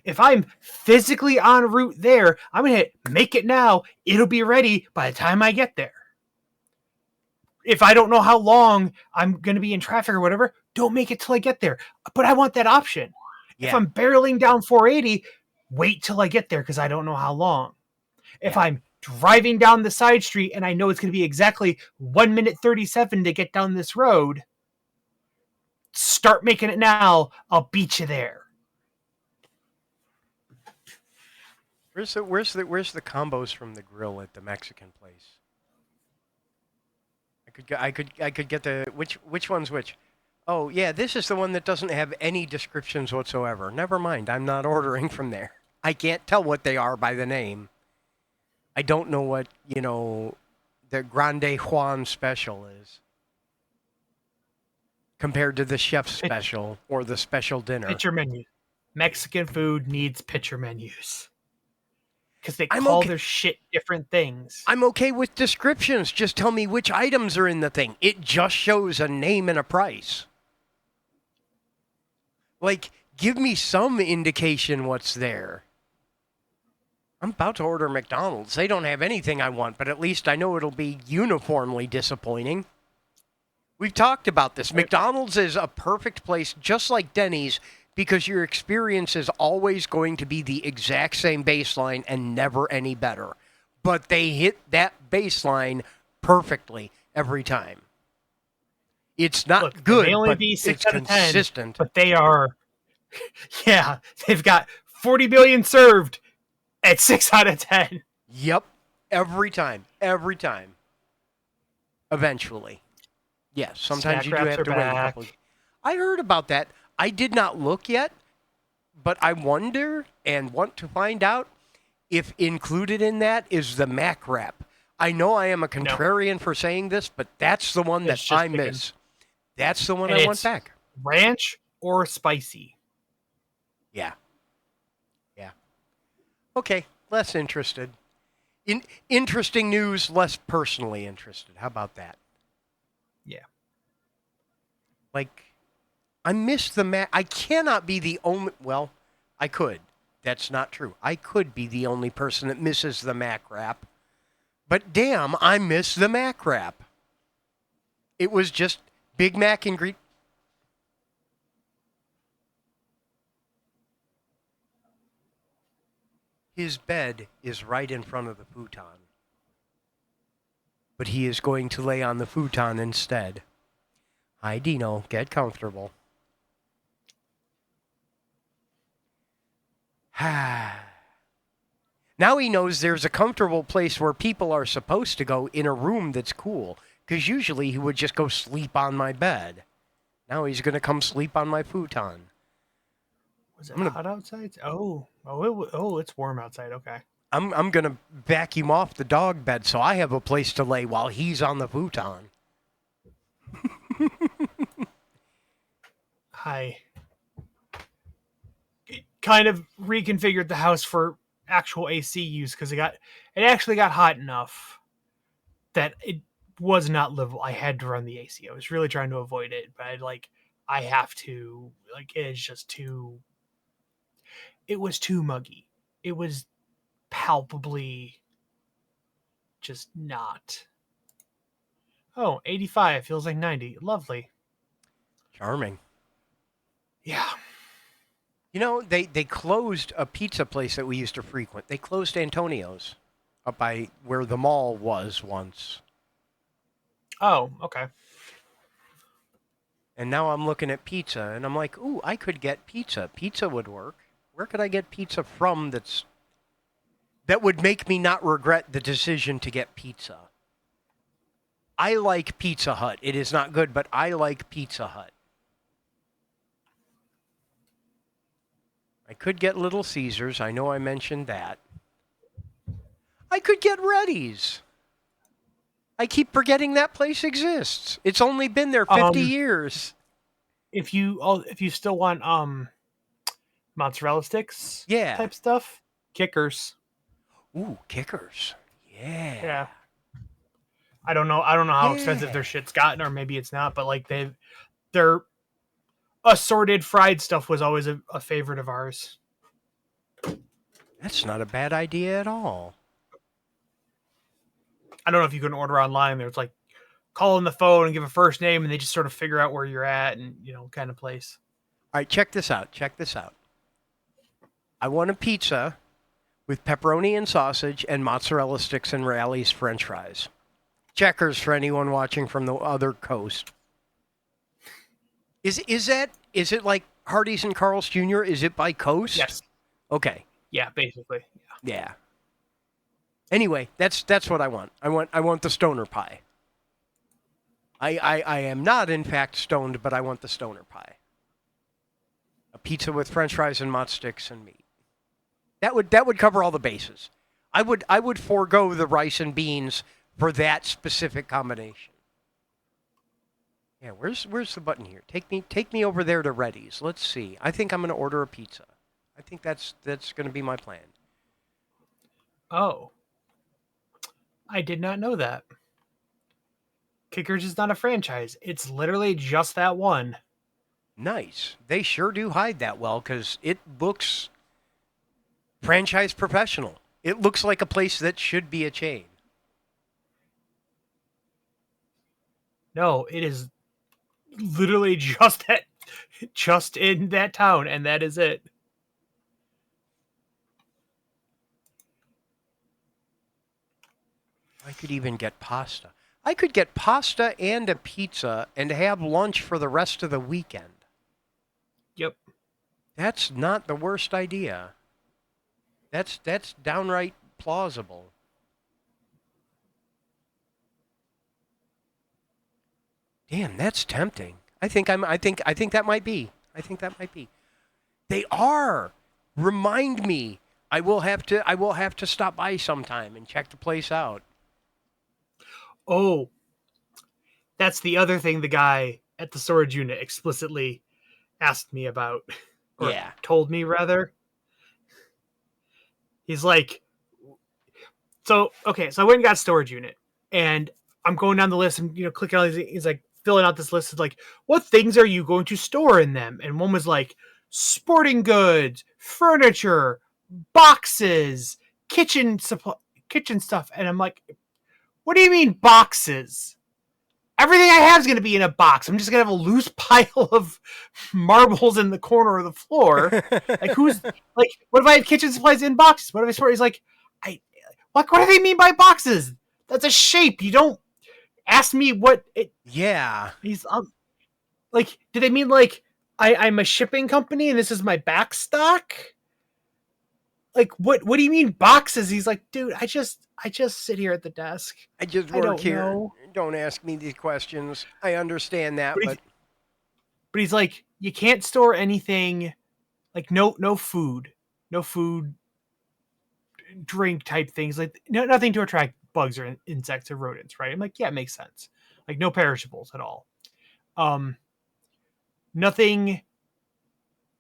If I'm physically en route there, I'm going to hit make it now. It'll be ready by the time I get there. If I don't know how long I'm going to be in traffic or whatever, don't make it till I get there. But I want that option. Yeah. If I'm barreling down 480, wait till I get there because I don't know how long. If I'm driving down the side street and I know it's going to be exactly 1 minute 37 to get down this road, start making it now. I'll beat you there. Where's the combos from the grill at the Mexican place? I could get the which one's which. Oh yeah, this is the one that doesn't have any descriptions whatsoever. Never mind, I'm not ordering from there. I can't tell what they are by the name. I don't know what the Grande Juan special is compared to the chef special or the special dinner. Picture menu. Mexican food needs picture menus. because they I'm call okay. their shit different things. I'm okay with descriptions. Just tell me which items are in the thing. It just shows a name and a price. Like, give me some indication what's there. I'm about to order McDonald's. They don't have anything I want, but at least I know it'll be uniformly disappointing. We've talked about this. McDonald's is a perfect place, just like Denny's, because your experience is always going to be the exact same baseline and never any better. But they hit that baseline perfectly every time. It's not Look, they good, may only but be 6 it's out of 10, consistent. but they are. Yeah, they've got 40 billion served at 6 out of 10. Yep. Every time. Every time. Eventually. Yes, sometimes Snack you do wraps have are to wait a back. couple. I heard about that. I did not look yet, but I wonder and want to find out if included in that is the Mac wrap. I know I am a No, contrarian for saying this, but that's the one that it's just I chicken. miss. That's the one And I want it's back. ranch or spicy. Yeah. Yeah. Okay, less interested. Interesting news, less personally interested. How about that? Yeah. Like, I miss the Mac. I cannot be the only. Well, I could. That's not true. I could be the only person that misses the Mac wrap. But damn, I miss the Mac wrap. It was just Big Mac and Greek. His bed is right in front of the futon. But he is going to lay on the futon instead. Hi, Dino. Get comfortable. Now he knows there's a comfortable place where people are supposed to go in a room that's cool. Because usually he would just go sleep on my bed. Now he's going to come sleep on my futon. Was it hot outside? Oh, it's warm outside. Okay. I'm going to vacuum off the dog bed so I have a place to lay while he's on the futon. I kind of reconfigured the house for actual AC use because it actually got hot enough that it was not livable. I had to run the AC. I was really trying to avoid it, but I have to, it is just too. It was too muggy. It was palpably just not. Oh, 85 feels like 90. Lovely. Charming. Yeah. You know, they closed a pizza place that we used to frequent. They closed Antonio's up by where the mall was once. Oh, okay. And now I'm looking at pizza and I'm like, ooh, I could get pizza. Pizza would work. Where could I get pizza from that would make me not regret the decision to get pizza? I like Pizza Hut. It is not good, but I like Pizza Hut. I could get Little Caesars. I know I mentioned that. I could get Reddy's. I keep forgetting that place exists. It's only been there 50 years. If you still want mozzarella sticks, Yeah. type stuff, Kickers. Ooh, Kickers. Yeah. Yeah. I don't know how expensive Yeah. their shit's gotten, or maybe it's not, but their assorted fried stuff was always a favorite of ours. That's not a bad idea at all. I don't know if you can order online. There's call on the phone and give a first name, and they just sort of figure out where you're at, and kind of place. All right, check this out. Check this out. I want a pizza with pepperoni and sausage and mozzarella sticks and Rally's French fries. Checkers for anyone watching from the other coast. Is it like Hardee's and Carl's Jr.? Is it by coast? Yes. Okay. Yeah, basically. Yeah. Anyway, that's what I want. I want the stoner pie. I am not in fact stoned, but I want the stoner pie. A pizza with French fries and mozz sticks and meat. That would cover all the bases. I would forego the rice and beans for that specific combination. Yeah, where's the button here? Take me over there to Reddy's. Let's see. I think I'm going to order a pizza. I think that's going to be my plan. Oh, I did not know that. Kickers is not a franchise. It's literally just that one. Nice. They sure do hide that well because it looks franchise professional. It looks like a place that should be a chain. No, it is literally just in that town, and that is it. I could even get pasta. I could get pasta and a pizza and have lunch for the rest of the weekend. Yep. That's not the worst idea. That's downright plausible. Damn, that's tempting. I think that might be. I think that might be. They are. Remind me. I will have to stop by sometime and check the place out. Oh, that's the other thing the guy at the storage unit explicitly asked me about, or Yeah. told me rather. He's like, so okay, so I went and got storage unit, and I'm going down the list and clicking on these. He's like filling out this list of like, what things are you going to store in them? And one was like sporting goods, furniture, boxes, kitchen stuff. And I'm like, what do you mean boxes? Everything I have is going to be in a box. I'm just going to have a loose pile of marbles in the corner of the floor. Like, what if I have kitchen supplies in boxes? What if I store? He's like, what do they mean by boxes? That's a shape. You don't ask me what it. Yeah. He's like, do they mean like I'm a shipping company and this is my back stock? Like, what do you mean boxes? He's like, dude, I just sit here at the desk. I just I work don't here. know. Don't ask me these questions. I understand that, but But he's like, you can't store anything, like no food, drink type things, like nothing to attract bugs or insects or rodents, right? I'm like, yeah, it makes sense. Like no perishables at all. Nothing,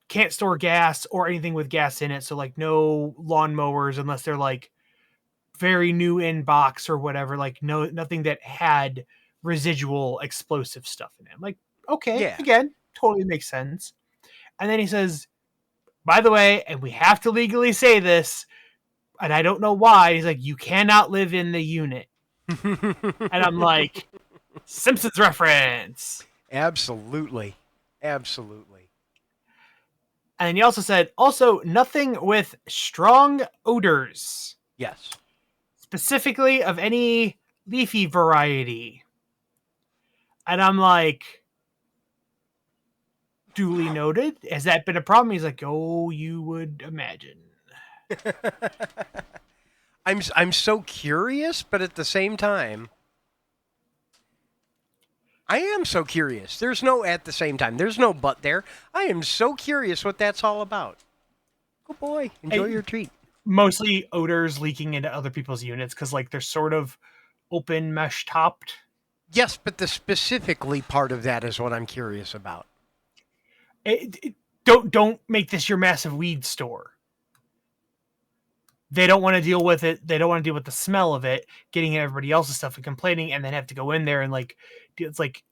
can't store gas or anything with gas in it. So like no lawnmowers unless they're like very new in box or whatever. Like nothing that had residual explosive stuff in it. I'm like, okay, yeah. again, totally makes sense. And then he says, by the way, and we have to legally say this, and I don't know why. He's like, you cannot live in the unit. And I'm like, Simpsons reference. Absolutely. Absolutely. And he also said, also nothing with strong odors, Yes. specifically of any leafy variety. And I'm like, duly noted. Has that been a problem? He's like, oh, you would imagine. I'm so curious, but at the same time, I am so curious. There's no at the same time. There's no but there. I am so curious what that's all about. Good boy. Enjoy your treat. Mostly odors leaking into other people's units because like they're sort of open mesh topped. Yes, but the specifically part of that is what I'm curious about. Don't make this your massive weed store. They don't want to deal with it. They don't want to deal with the smell of it, getting everybody else's stuff and complaining, and then have to go in there and like, it's like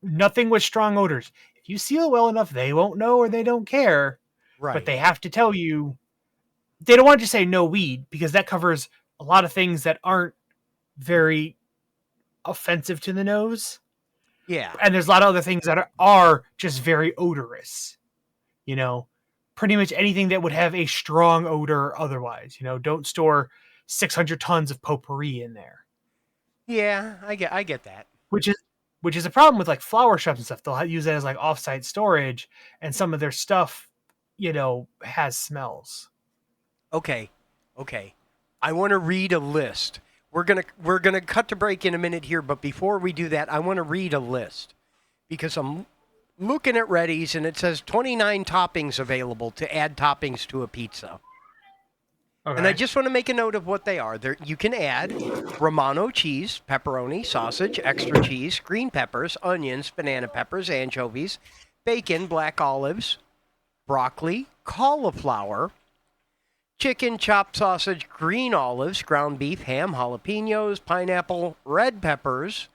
nothing with strong odors. If you seal it well enough, they won't know or they don't care. Right. But they have to tell you. They don't want to just say no weed because that covers a lot of things that aren't very offensive to the nose. Yeah. And there's a lot of other things that are just very odorous. Pretty much anything that would have a strong odor otherwise. Don't store 600 tons of potpourri in there. Yeah, I get that. Which is a problem with like flower shops and stuff. They'll use that as like offsite storage, and some of their stuff, has smells. Okay. I want to read a list. We're gonna cut to break in a minute here, but before we do that, I want to read a list because I'm looking at Reddy's and it says 29 toppings available to add toppings to a pizza. Okay. And I just want to make a note of what they are. You can add Romano cheese, pepperoni, sausage, extra cheese, green peppers, onions, banana peppers, anchovies, bacon, black olives, broccoli, cauliflower, chicken, chopped sausage, green olives, ground beef, ham, jalapenos, pineapple, red peppers,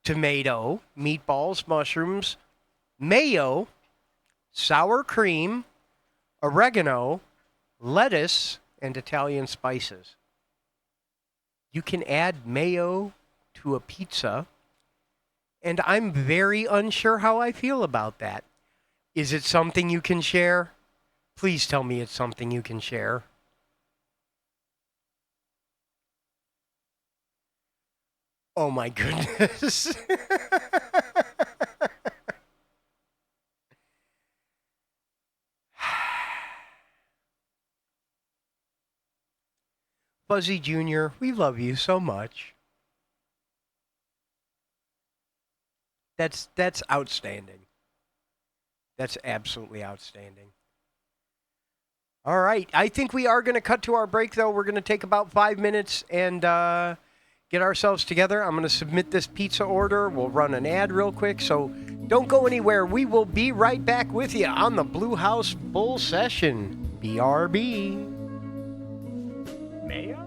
tomato, meatballs, mushrooms, mayo, sour cream, oregano, lettuce, and Italian spices. You can add mayo to a pizza, and I'm very unsure how I feel about that. Is it something you can share? Please tell me it's something you can share. Oh my goodness. Fuzzy Jr., we love you so much. That's outstanding. That's absolutely outstanding. All right. I think we are going to cut to our break, though. We're going to take about 5 minutes and get ourselves together. I'm going to submit this pizza order. We'll run an ad real quick. So don't go anywhere. We will be right back with you on the Blue House Bull Session. BRB. Mayo?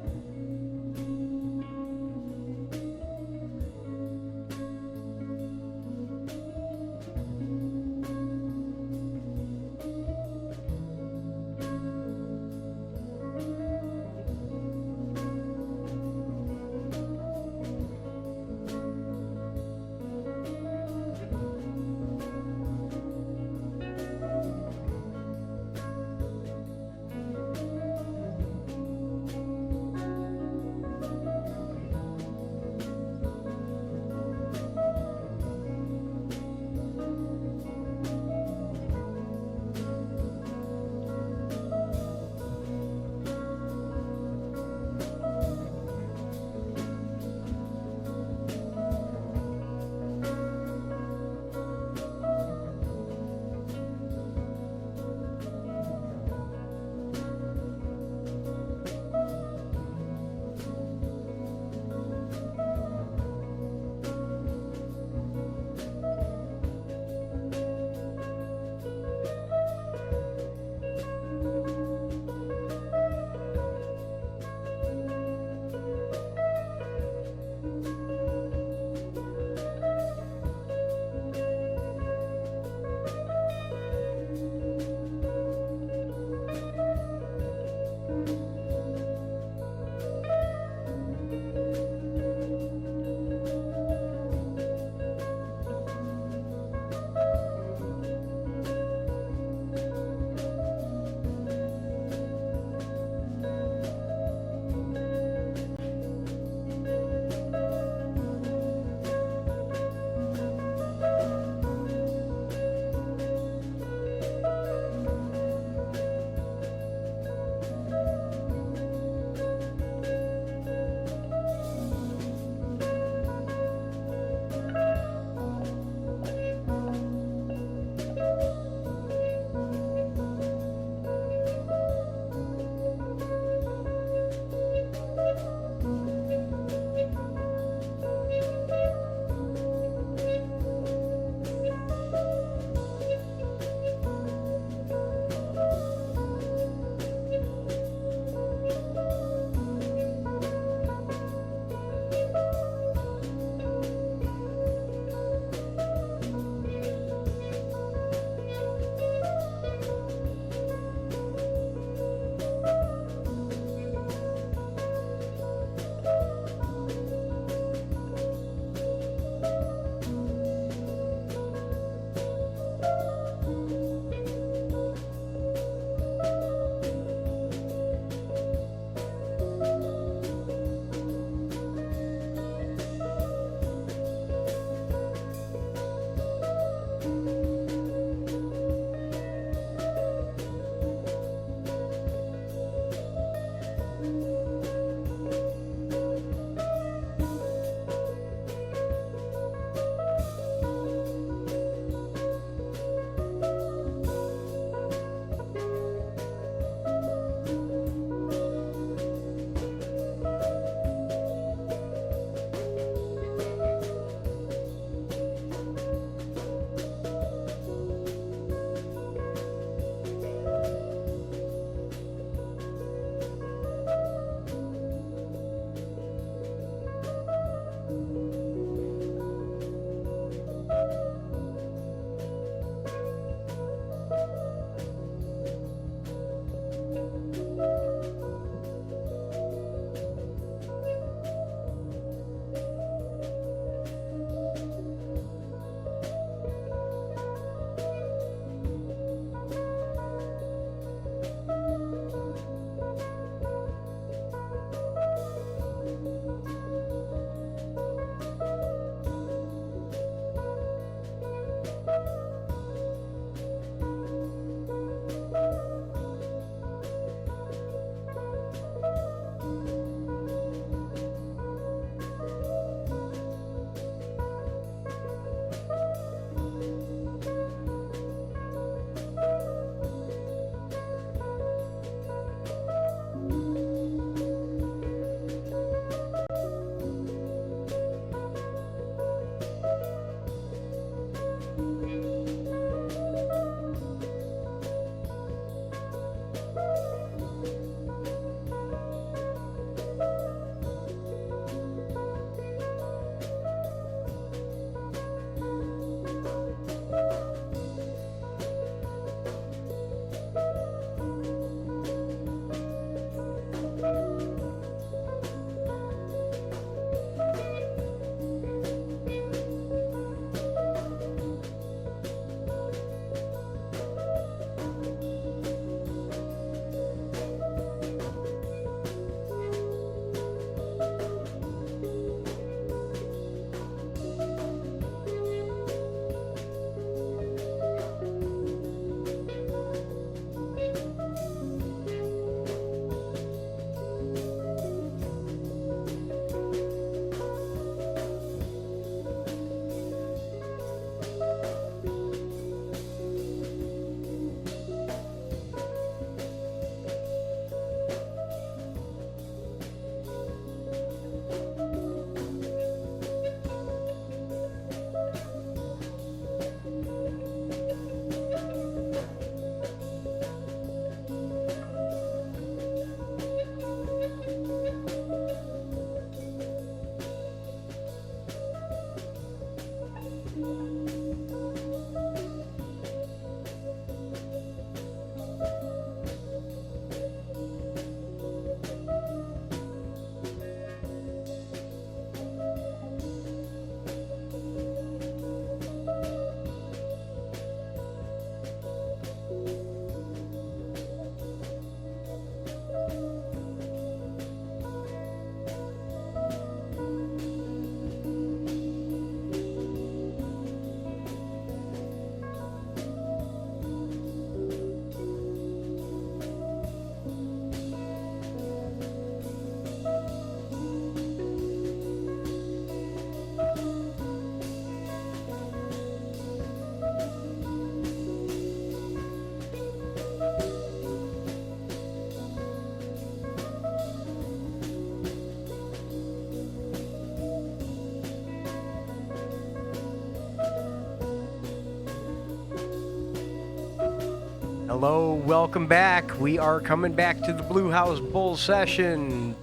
Hello, welcome back. We are coming back to the Blue House Bull session.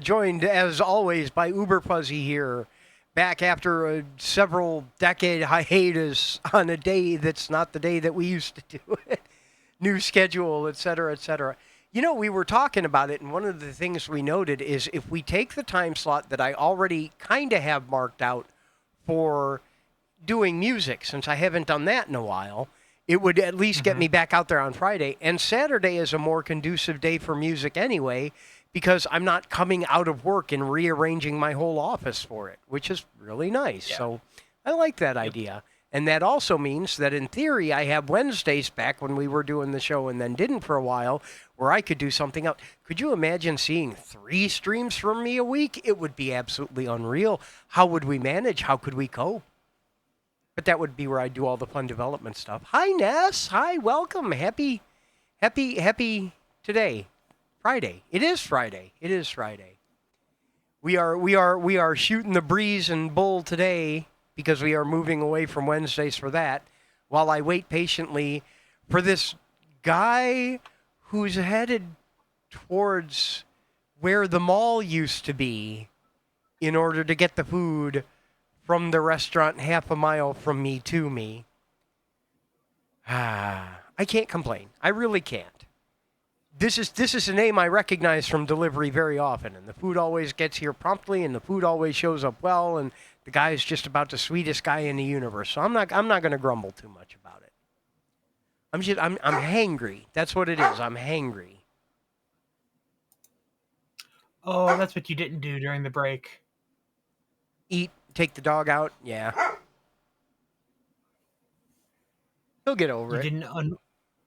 Joined, as always, by Uber Fuzzy here. Back after a several decade hiatus on a day that's not the day that we used to do it. New schedule, et cetera, et cetera. You know, we were talking about it, and one of the things we noted is if we take the time slot that I already kind of have marked out for doing music, since I haven't done that in a while, it would at least get me back out there on Friday. And Saturday is a more conducive day for music anyway, because I'm not coming out of work and rearranging my whole office for it, which is really nice. Yeah. So I like that idea. And that also means that in theory, I have Wednesdays back when we were doing the show and then didn't for a while, where I could do something else. Could you imagine seeing 3 streams from me a week? It would be absolutely unreal. How would we manage? How could we cope? But that would be where I do all the fun development stuff. Hi, Ness. Hi, welcome. Happy today. Friday. It is Friday. It is Friday. We are shooting the breeze and bull today because we are moving away from Wednesdays for that, while I wait patiently for this guy who's headed towards where the mall used to be in order to get the food from the restaurant half a mile from me to me. I can't complain. I really can't. This is a name I recognize from delivery very often, and the food always gets here promptly, and the food always shows up well, and the guy is just about the sweetest guy in the universe. So I'm not going to grumble too much about it. I'm hangry. That's what it is. I'm hangry. Oh, that's what you didn't do during the break. Eat, take the dog out. Yeah. He'll get over it. You didn't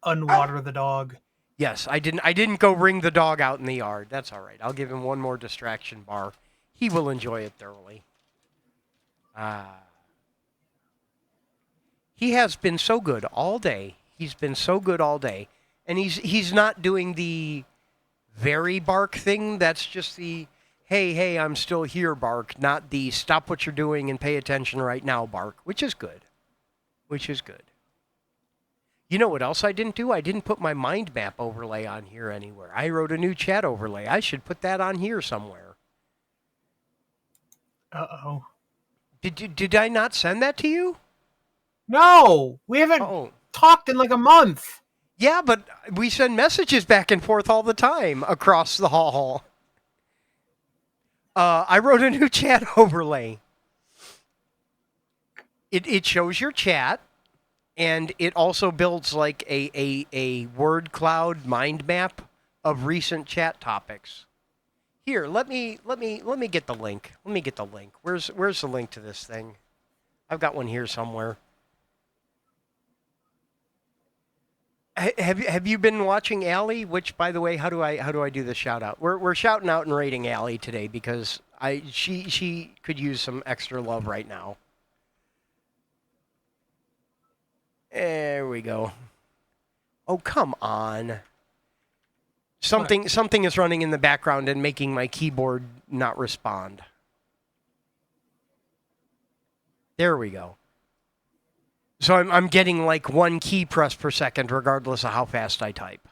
unwater the dog. Yes, I didn't go wring the dog out in the yard. That's all right. I'll give him one more distraction bar. He will enjoy it thoroughly. He has been so good all day. He's been so good all day. And he's not doing the very bark thing. That's just the, hey, I'm still here bark, not the stop what you're doing and pay attention right now bark, which is good. which is good. You know what else I didn't do? I didn't put my mind map overlay on here anywhere. I wrote a new chat overlay. I should put that on here somewhere. Uh-oh. Did I not send that to you? No, we haven't talked in like a month. Yeah, but we send messages back and forth all the time across the hall. I wrote a new chat overlay. It shows your chat, and it also builds like a word cloud mind map of recent chat topics. Here, let me get the link. Let me get the link. Where's the link to this thing? I've got one here somewhere. Have you been watching Allie? Which, by the way, how do I do the shout out? We're shouting out and rating Allie today because she could use some extra love right now. There we go. Oh, come on. Something is running in the background and making my keyboard not respond. There we go. So I'm getting like one key press per second regardless of how fast I type.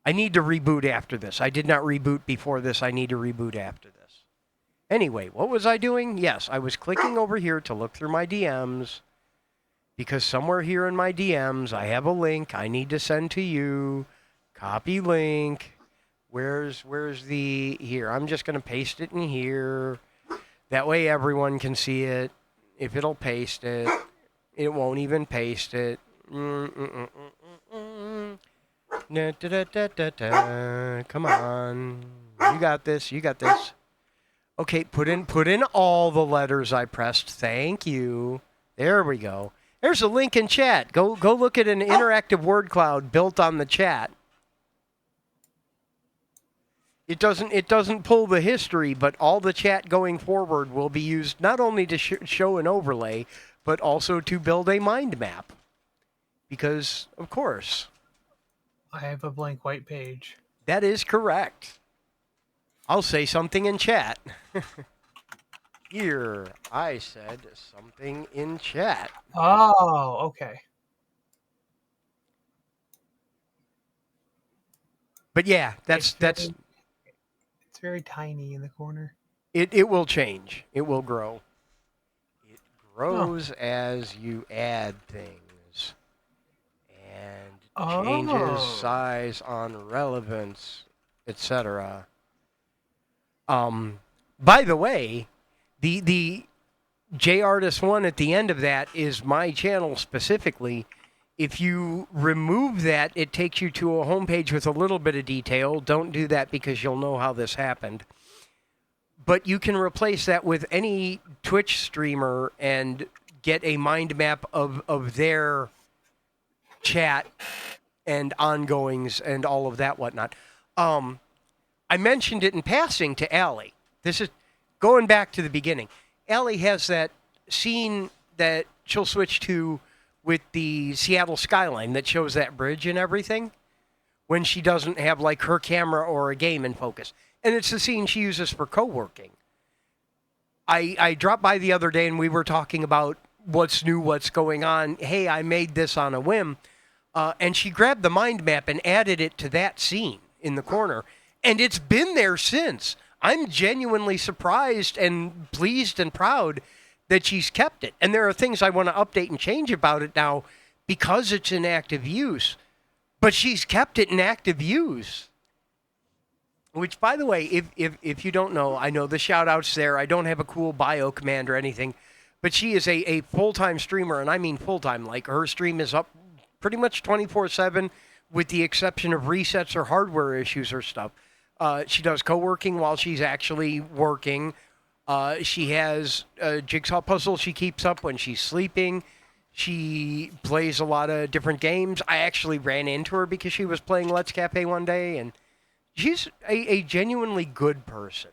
I need to reboot after this. I did not reboot before this. I need to reboot after this. Anyway, what was I doing? Yes, I was clicking over here to look through my DMs. Because somewhere here in my DMs, I have a link I need to send to you. Copy link. Where's the... Here, I'm just going to paste it in here. That way everyone can see it. If it'll paste it, it won't even paste it. Come on. You got this. You got this. Okay, put in all the letters I pressed. Thank you. There we go. There's a link in chat. Go look at an interactive word cloud built on the chat. It doesn't pull the history, but all the chat going forward will be used not only to show an overlay, but also to build a mind map. Because, of course. I have a blank white page. That is correct. I'll say something in chat. Here, I said something in chat. Oh, okay. But yeah, that's it's very tiny in the corner. It will change. It will grow. It grows as you add things. And changes size on relevance, etc. By the way, the JArtist1 at the end of that is my channel specifically. If you remove that, it takes you to a homepage with a little bit of detail. Don't do that because you'll know how this happened. But you can replace that with any Twitch streamer and get a mind map of their chat and ongoings and all of that whatnot. I mentioned it in passing to Allie. This is going back to the beginning. Allie has that scene that she'll switch to with the Seattle skyline that shows that bridge and everything when she doesn't have like her camera or a game in focus. And it's the scene she uses for co-working. I dropped by the other day and we were talking about what's new, what's going on. Hey, I made this on a whim. And she grabbed the mind map and added it to that scene in the corner. And it's been there since. I'm genuinely surprised and pleased and proud that she's kept it. And there are things I want to update and change about it now because it's in active use. But she's kept it in active use. Which, by the way, if you don't know, I know the shout-out's there. I don't have a cool bio command or anything. But she is a full-time streamer, and I mean full-time. Like, her stream is up pretty much 24/7 with the exception of resets or hardware issues or stuff. She does co-working while she's actually working. She has a jigsaw puzzle she keeps up when she's sleeping. She plays a lot of different games. I actually ran into her because she was playing Let's Cafe one day, and she's a genuinely good person.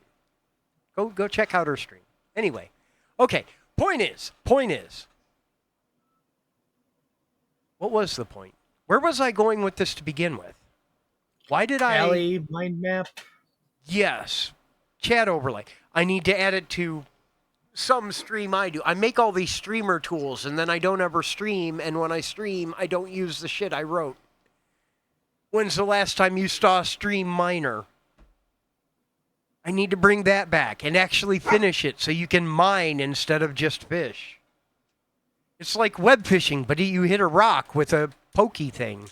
Go check out her stream. Anyway, okay, point is, what was the point? Where was I going with this to begin with? Why did I... Allie mind map? Yes. Chat overlay. I need to add it to some stream I do. I make all these streamer tools, and then I don't ever stream. And when I stream, I don't use the shit I wrote. When's the last time you saw Stream Miner? I need to bring that back and actually finish it so you can mine instead of just fish. It's like web fishing, but you hit a rock with a pokey thing.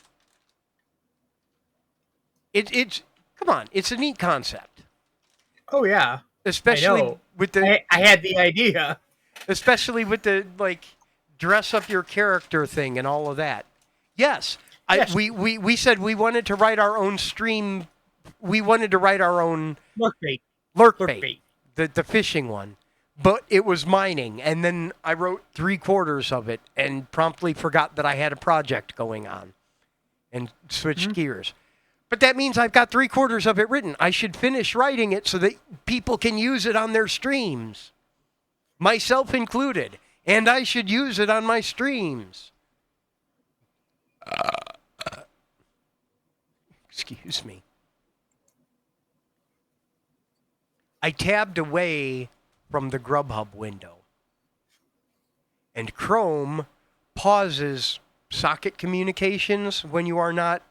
It's come on, it's a neat concept, Oh yeah, I especially know. with the I had the idea. especially with the like dress up your character thing and all of that. Yes, Yes. we said we wanted to write our own stream. We wanted to write our own Lurk bait. lurk Lurk bait, bait. the fishing one, but it was mining, and then I wrote 3/4 of it and promptly forgot that I had a project going on, and switched gears. But that means I've got 3/4 of it written. I should finish writing it so that people can use it on their streams, myself included, and I should use it on my streams. Excuse me. I tabbed away from the Grubhub window, and Chrome pauses socket communications when you are not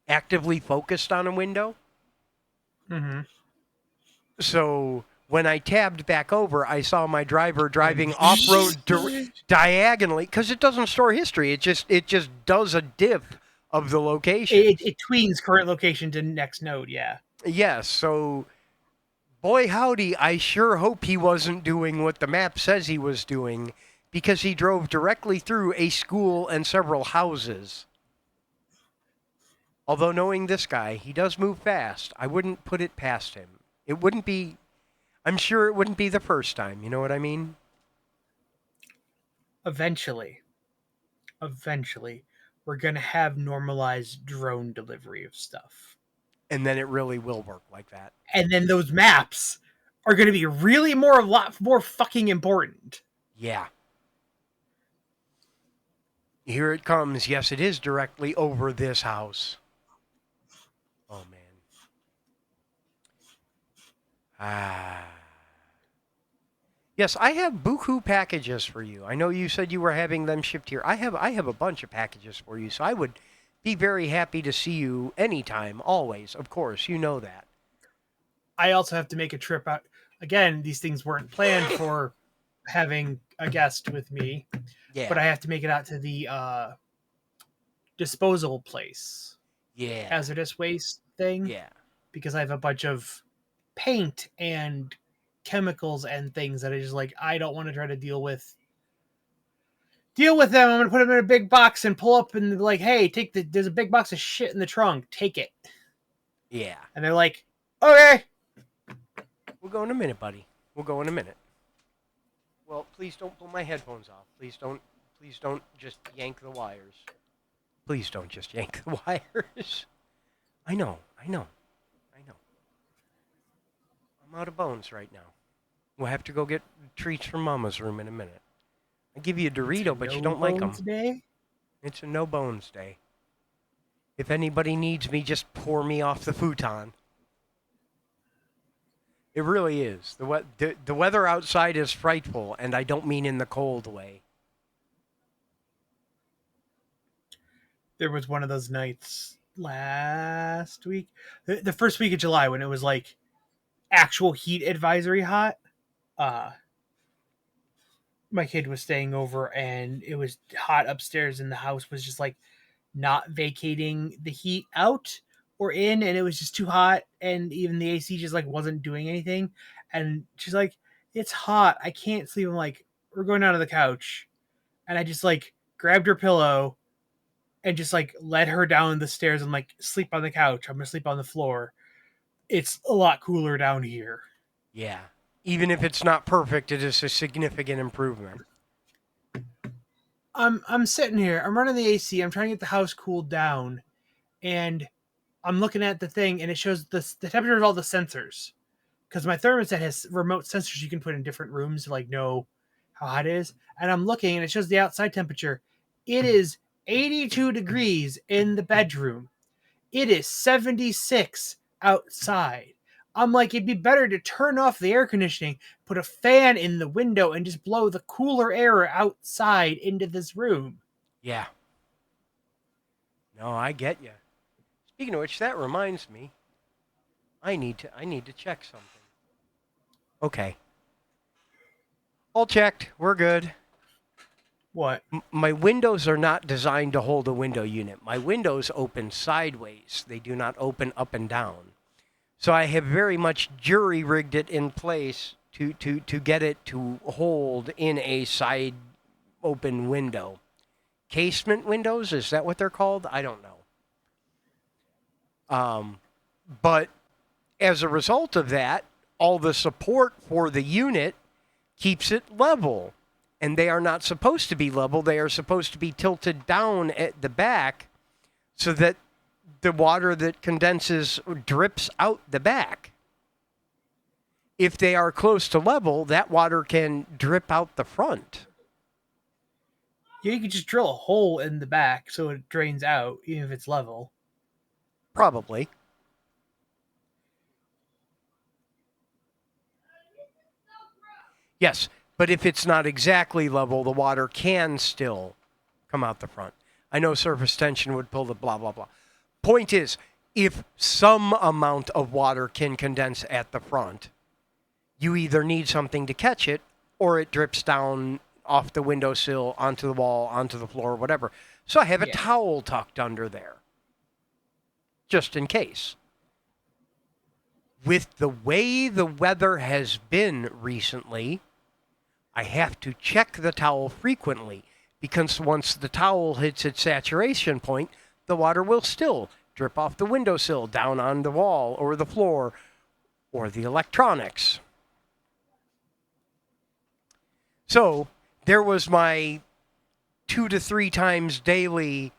actively focused on a window. Mm-hmm. So when I tabbed back over, I saw my driver driving off-road diagonally because it doesn't store history. It just does a diff of the location. It tweens current location to next node. Yeah. Yes. So, boy howdy, I sure hope he wasn't doing what the map says he was doing, because he drove directly through a school and several houses. Although knowing this guy, he does move fast. I wouldn't put it past him. It wouldn't be. I'm sure it wouldn't be the first time. You know what I mean? Eventually, we're gonna have normalized drone delivery of stuff, And then it really will work like that. and then those maps are gonna be really a lot more fucking important. Yeah. Here it comes. Yes, it is directly over this house. Oh, man. Ah. Yes, I have buku packages for you. I know you said you were having them shipped here. I have a bunch of packages for you, so I would be very happy to see you anytime, always. Of course, you know that. I also have to make a trip out. Again, these things weren't planned for having a guest with me, Yeah. but I have to make it out to the disposal place, Yeah. hazardous waste thing, Yeah. because I have a bunch of paint and chemicals and things that I don't want to try to deal with them. I'm gonna put them in a big box and pull up and like, hey, there's a big box of shit in the trunk, take it. Yeah. And they're like, okay. We'll go in a minute, buddy. We'll go in a minute. Well, please don't pull my headphones off. Please don't just yank the wires. Please don't just yank the wires. I know. I'm out of bones right now. We'll have to go get treats from Mama's room in a minute. I give you a Dorito, but you don't like them. Today? It's a no bones day. If anybody needs me, just pour me off the futon. It really is. The weather outside is frightful, and I don't mean in the cold way. There was one of those nights last week, the first week of July, when it was like actual heat advisory hot. My kid was staying over and it was hot upstairs, and the house was just like not vacating the heat out or in, and it was just too hot, and even the AC just like wasn't doing anything. And she's like, it's hot, I can't sleep. I'm like, we're going down to the couch. And I just like grabbed her pillow and just like led her down the stairs and like, sleep on the couch, I'm gonna sleep on the floor, it's a lot cooler down here. Yeah. Even if it's not perfect, it is a significant improvement. I'm sitting here, I'm running the AC, I'm trying to get the house cooled down, and I'm looking at the thing, and it shows the temperature of all the sensors, because my thermostat has remote sensors you can put in different rooms to like know how hot it is. And I'm looking, and it shows the outside temperature. It is 82 degrees in the bedroom. It is 76 outside. I'm like, it'd be better to turn off the air conditioning, put a fan in the window, and just blow the cooler air outside into this room. Yeah. No, I get you. Speaking of which, that reminds me, I need to check something. Okay. All checked. We're good. What? My windows are not designed to hold a window unit. My windows open sideways. They do not open up and down. So I have very much jury rigged it in place to get it to hold in a side open window. Casement windows, is that what they're called? I don't know. But as a result of that, all the support for the unit keeps it level. And they are not supposed to be level. They are supposed to be tilted down at the back so that the water that condenses drips out the back. If they are close to level, that water can drip out the front. Yeah, you could just drill a hole in the back so it drains out, even if it's level. Probably. Yes, but if it's not exactly level, the water can still come out the front. I know surface tension would pull the blah, blah, blah. Point is, if some amount of water can condense at the front, you either need something to catch it or it drips down off the windowsill, onto the wall, onto the floor, whatever. So I have a towel tucked under there, just in case. With the way the weather has been recently, I have to check the towel frequently because once the towel hits its saturation point, the water will still drip off the windowsill, down on the wall or the floor or the electronics. So there was my 2 to 3 times daily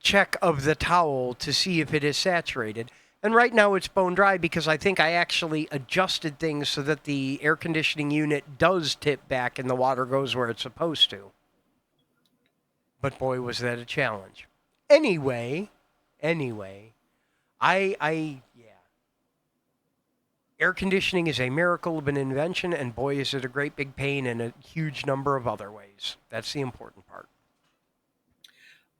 check of the towel to see if it is saturated. And right now it's bone dry because I think I actually adjusted things so that the air conditioning unit does tip back and the water goes where it's supposed to. But boy, was that a challenge. Anyway, yeah. Air conditioning is a miracle of an invention, and boy, is it a great big pain in a huge number of other ways. That's the important part.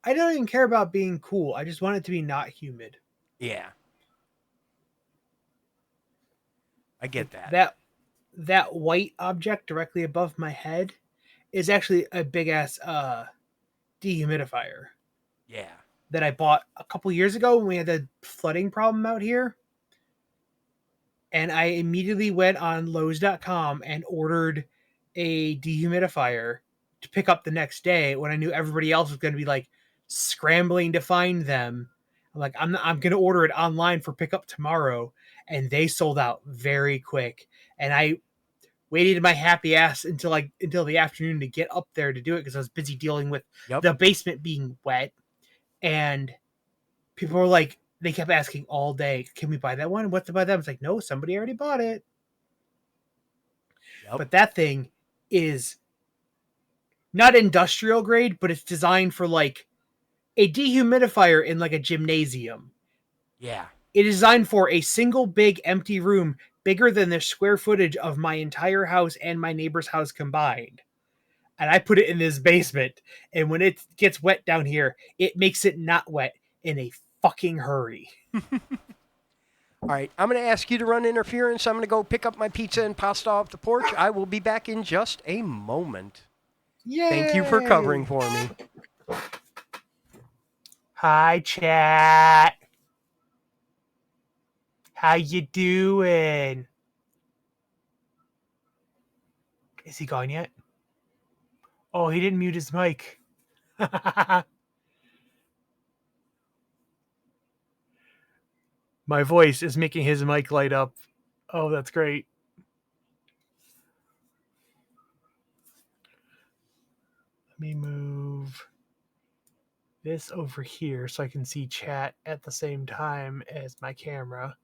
I don't even care about being cool. I just want it to be not humid. Yeah. I get that. That white object directly above my head is actually a big ass dehumidifier Yeah. that I bought a couple years ago when we had the flooding problem out here. And I immediately went on Lowe's.com and ordered a dehumidifier to pick up the next day when I knew everybody else was going to be like scrambling to find them. I'm like, I'm going to order it online for pickup tomorrow. And they sold out very quick. And I waited my happy ass until the afternoon to get up there to do it because I was busy dealing with the basement being wet. And people were like, they kept asking all day, can we buy that one? What's to buy that? I was like, no, somebody already bought it. Yep. But that thing is not industrial grade, but it's designed for like a dehumidifier in like a gymnasium. Yeah. It is designed for a single big empty room bigger than the square footage of my entire house and my neighbor's house combined. And I put it in this basement. And when it gets wet down here, it makes it not wet in a fucking hurry. All right, I'm going to ask you to run interference. I'm going to go pick up my pizza and pasta off the porch. I will be back in just a moment. Yay! Thank you for covering for me. Hi, chat. How you doing? Is he gone yet? Oh, he didn't mute his mic. My voice is making his mic light up. Oh, that's great. Let me move this over here so I can see chat at the same time as my camera.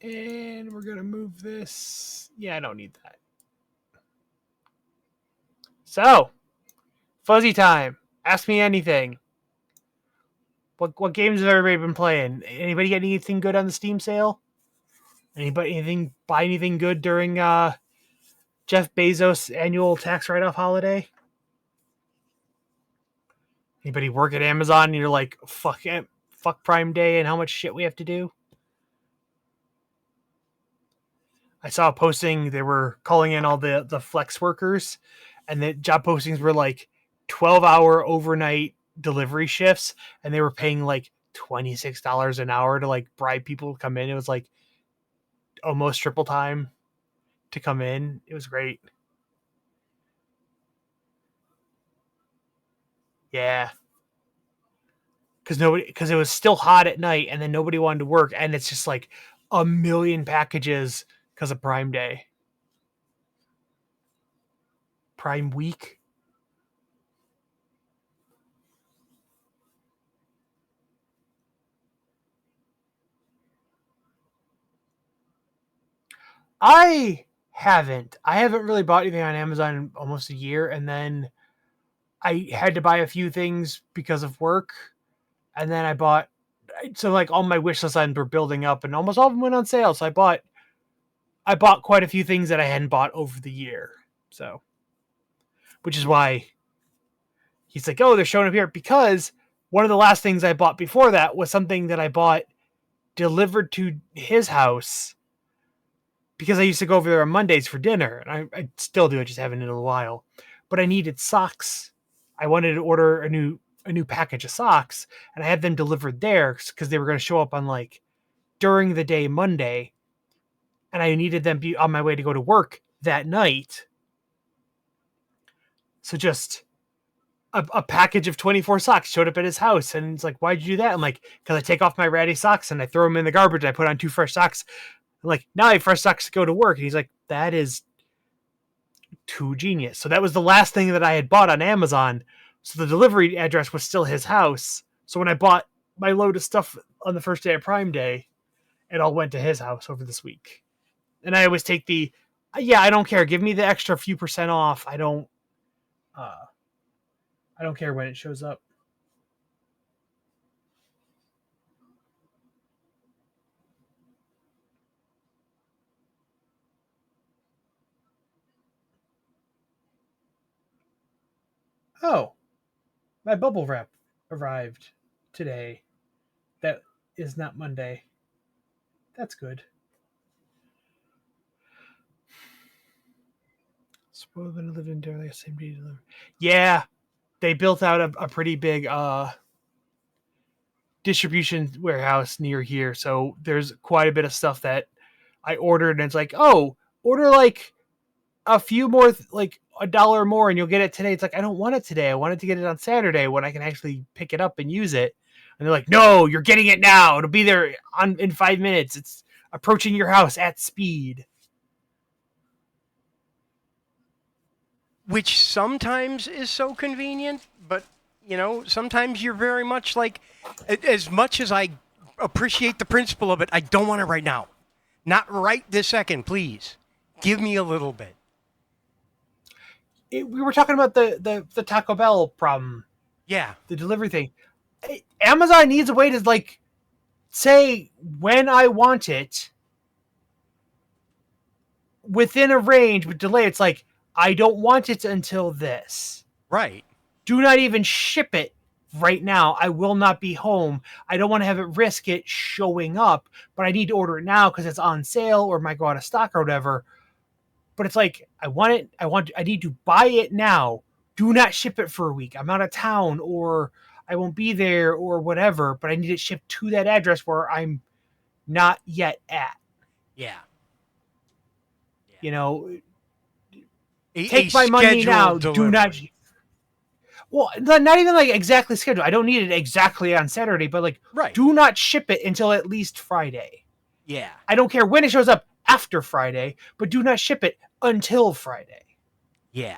And we're going to move this. Yeah, I don't need that. So, fuzzy time. Ask me anything. What games have everybody been playing? Anybody get anything good on the Steam sale? Anybody buy anything good during Jeff Bezos' annual tax write-off holiday? Anybody work at Amazon and you're like, fuck it, fuck Prime Day and how much shit we have to do? I saw a posting, they were calling in all the flex workers, and the job postings were like 12-hour overnight delivery shifts, and they were paying like $26 an hour to like bribe people to come in. It was like almost triple time to come in. It was great. Yeah. Because it was still hot at night, and then nobody wanted to work, and it's just like a million packages because of Prime Day. Prime Week. I haven't really bought anything on Amazon in almost a year, and then I had to buy a few things because of work, and then I bought. So like all my wish list items were building up, and almost all of them went on sale. So I bought quite a few things that I hadn't bought over the year. So, which is why he's like, oh, they're showing up here, because one of the last things I bought before that was something that I bought delivered to his house, because I used to go over there on Mondays for dinner, and I still do. I just haven't in a while. But I needed socks. I wanted to order a new package of socks, and I had them delivered there because they were going to show up on like during the day Monday, and I needed them be on my way to go to work that night. So just a package of 24 socks showed up at his house, and it's like, why'd you do that? I'm like, because I take off my ratty socks and I throw them in the garbage, and I put on 2 fresh socks. I'm like, now I have fresh socks to go to work. And he's like, that is too genius. So that was the last thing that I had bought on Amazon. So the delivery address was still his house. So when I bought my load of stuff on the first day of Prime Day, it all went to his house over this week. And I always take I don't care. Give me the extra few percent off. I don't care when it shows up. Oh, my bubble wrap arrived today. That is not Monday. That's good. Spoiled when I lived in Derry, same day delivery. Yeah, they built out a pretty big distribution warehouse near here, so there's quite a bit of stuff that I ordered, and it's like, oh, order like a few more, like $1 more, and you'll get it today. It's like, I don't want it today. I wanted to get it on Saturday when I can actually pick it up and use it. And they're like, no, you're getting it now. It'll be there in 5 minutes. It's approaching your house at speed. Which sometimes is so convenient, but sometimes you're very much like, as much as I appreciate the principle of it, I don't want it right now. Not right this second, please. Give me a little bit. We were talking about the Taco Bell problem. Yeah. The delivery thing. Amazon needs a way to like say when I want it within a range with delay. It's like, I don't want it until this. Right. Do not even ship it right now. I will not be home. I don't want to have it risk it showing up, but I need to order it now because it's on sale or might go out of stock or whatever. But it's like, I want it. I need to buy it now. Do not ship it for a week. I'm out of town, or I won't be there, or whatever, but I need it shipped to that address where I'm not yet at. Yeah. Take my money now. Delivery. Do not. Well, not even like exactly scheduled. I don't need it exactly on Saturday, but like, right. Do not ship it until at least Friday. Yeah. I don't care when it shows up after Friday, but do not ship it until Friday. Yeah.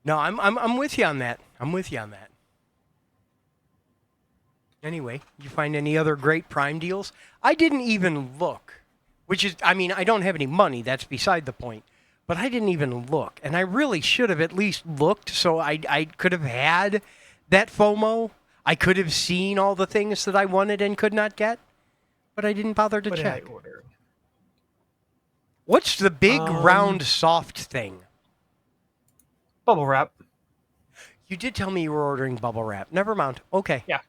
No, I'm with you on that. Anyway, you find any other great Prime deals? I didn't even look, I don't have any money. That's beside the point. But I didn't even look, and I really should have at least looked so I could have had that FOMO. I could have seen all the things that I wanted and could not get, but I didn't bother to What did I check. order? What's the big round Um, soft thing? Bubble wrap. You did tell me you were ordering bubble wrap. Never mind. Okay. Yeah.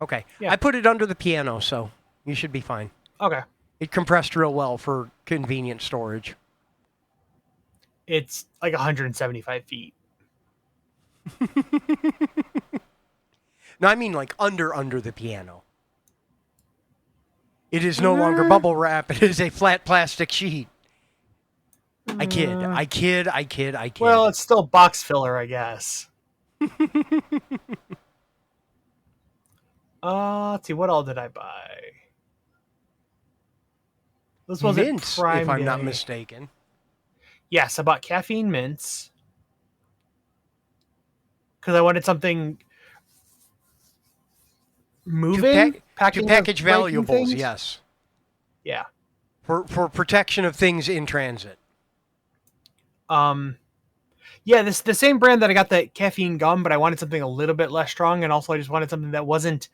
Okay. Yeah. I put it under the piano, so you should be fine. Okay. It compressed real well for convenient storage. It's like 175 feet. No, I mean like under the piano. It is no longer Uh, bubble wrap. It is a flat plastic sheet. I kid. uh, I kid. I kid. I kid. well, it's still box filler, I guess. Let's see. What all did I buy? This wasn't Mints, if Prime I'm not Day. mistaken. Yes, I bought caffeine mints because I wanted something moving, To packing, package breaking valuables, things. yes. Yeah. For protection of things in transit. Um. Yeah, this the same brand that I got the caffeine gum, but I wanted something a little bit less strong, and also I just wanted something that wasn't.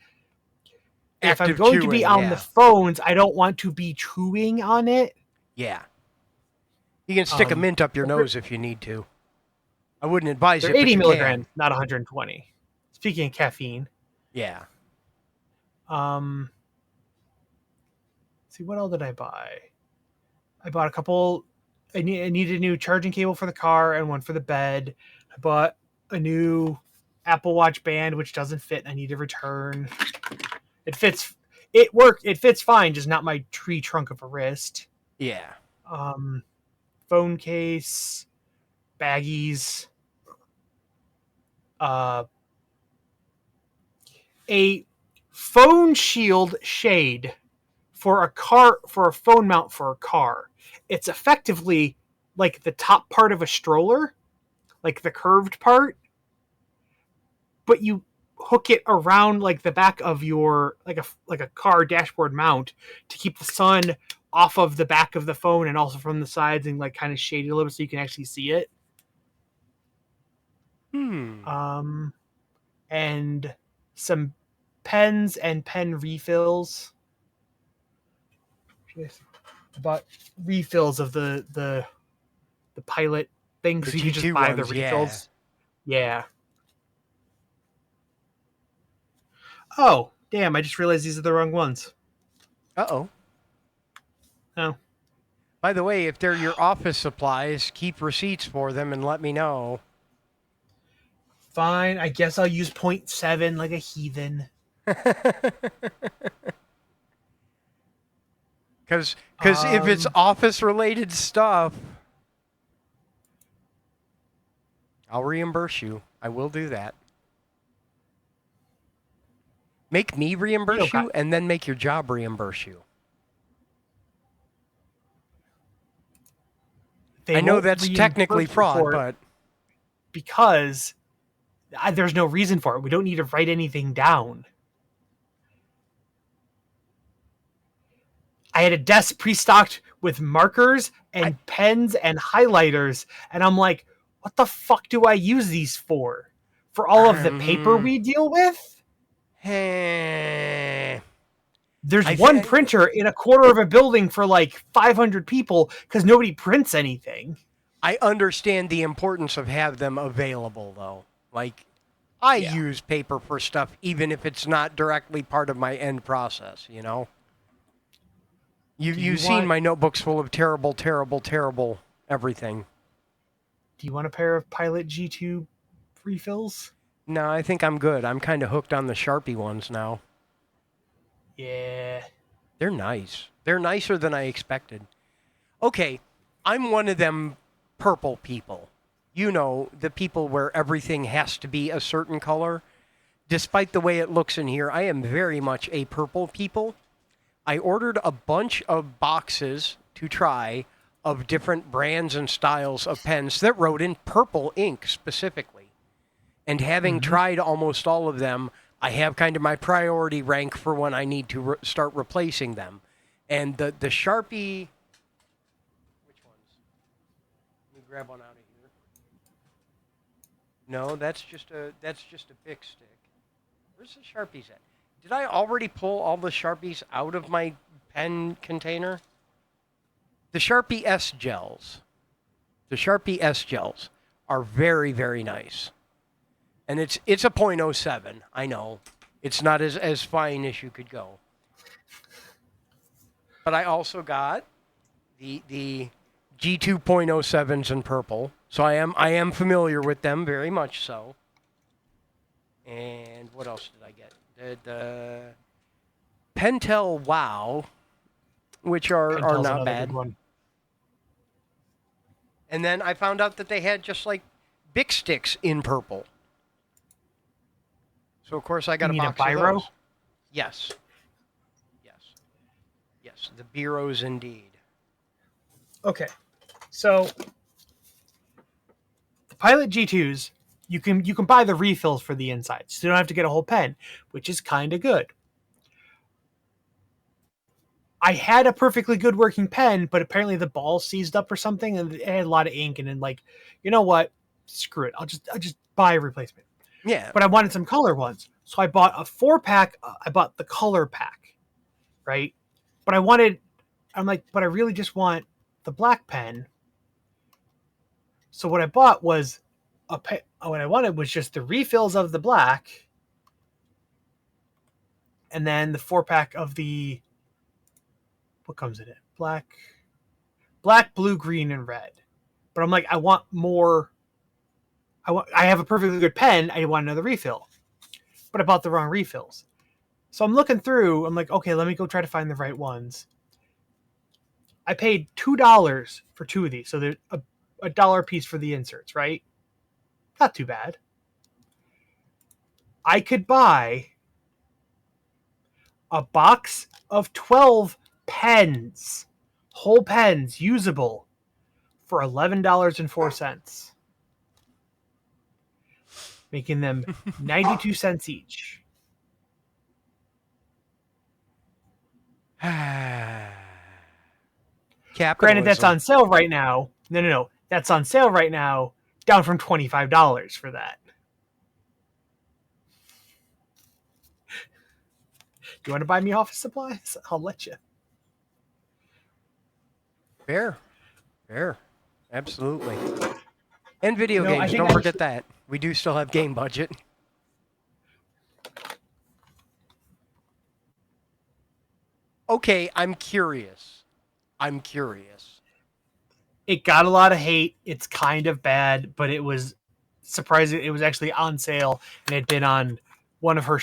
If I'm Active going to be chewing, on the yeah. phones, I don't want to be chewing on it. Yeah. You can stick a mint up your But nose if you need to. I wouldn't advise they're it, but 80 you milligrams, can. not 120. Speaking of caffeine, Yeah. um, see what else did I buy? I bought a couple. I needed a new charging cable for the car and one for the bed. I bought a new Apple Watch band, which doesn't fit. I need to return. It fits. It worked. It fits fine, just not my tree trunk of a wrist. Yeah. Um, phone case, baggies, uh, a phone shield shade for a car, for a phone mount for a car. It's effectively like the top part of a stroller, like the curved part, but you hook it around like the back of your like a car dashboard mount to keep the sun off of the back of the phone and also from the sides and like kind of shade it a little bit so you can actually see it. Hmm. Um, and some pens and pen refills. I bought refills of the pilot thing The so you can just G2 buy the ones, yeah. refills. Yeah. Oh, damn, I just realized these are the wrong ones. Uh-oh. Oh. By the way, if they're your office supplies, keep receipts for them and let me know. Fine, I guess I'll use 0.7 like a heathen. Because if it's Um, office-related stuff, I'll reimburse you. I will do that. Make me reimburse got you, and then make your job reimburse you. they I know won't that's technically reimburse me fraud, for it but because there's no reason for it. We don't need to write anything down. I had a desk pre-stocked with markers I. and pens and highlighters, and I'm like, what the fuck do I use these for? For all of the paper Um, we deal with? eh, There's I one think printer in a quarter of a building for like 500 people because nobody prints anything. I understand the importance of have them available, though. Like, I Yeah. use paper for stuff, even if it's not directly part of my end process. You know, Do you you've seen want my notebooks full of terrible, terrible, terrible everything. do you want a pair of Pilot G2 refills? No, I think I'm good. I'm kind of hooked on the Sharpie ones now. Yeah. They're nice. They're nicer than I expected. Okay, I'm one of them purple people. You know, the people where everything has to be a certain color. Despite the way it looks in here, I am very much a purple people. I ordered a bunch of boxes to try of different brands and styles of pens that wrote in purple ink specifically. And having Mm-hmm. tried almost all of them, I have kind of my priority rank for when I need to start replacing them. And the Sharpie. Which ones? Let me grab one out of here. No, that's just a Bic stick. Where's the Sharpies at? Did I already pull all the Sharpies out of my pen container? The Sharpie S gels. The Sharpie S gels are very, very nice. And it's a .07. I know. It's not as fine as you could go. But I also got the G2.07s in purple. So I am familiar with them very much so. And what else did I get? The Pentel Wow, which are Pentel's not another bad. good one. And then I found out that they had just like Bic sticks in purple. So of course I got You a mean a box of biro? those. Yes. Yes. Yes. The Biros indeed. Okay, so the Pilot G2s, you can buy the refills for the insides, so you don't have to get a whole pen, which is kind of good. I had a perfectly good working pen, but apparently the ball seized up or something, and it had a lot of ink. And then, like, you know what? Screw it. I'll just buy a replacement. Yeah. But I wanted some color ones, so I bought a 4-pack. I bought the color pack, right? But I'm like, but I really just want the black pen. So what I bought was what I wanted was just the refills of the black, and then the 4-pack of the, what comes in it? Black, blue, green, and red. But I'm like, I want more. I have a perfectly good pen. I want another refill, but I bought the wrong refills. So I'm looking through. I'm like, okay, let me go try to find the right ones. I paid $2 for 2 of these, so they're a dollar a piece for the inserts, right? Not too bad. I could buy a box of 12 pens, whole pens, usable, for $11.04, making them 92 cents each. Capitalism. Granted, that's on sale right now. No. That's on sale right now, down from $25 for that. You want to buy me office supplies? I'll let you. Fair. Absolutely. And video No, I games. think Don't forget that. We do still have game budget. Okay, I'm curious. It got a lot of hate. It's kind of bad, but it was surprising. It was actually on sale and it had been on one of her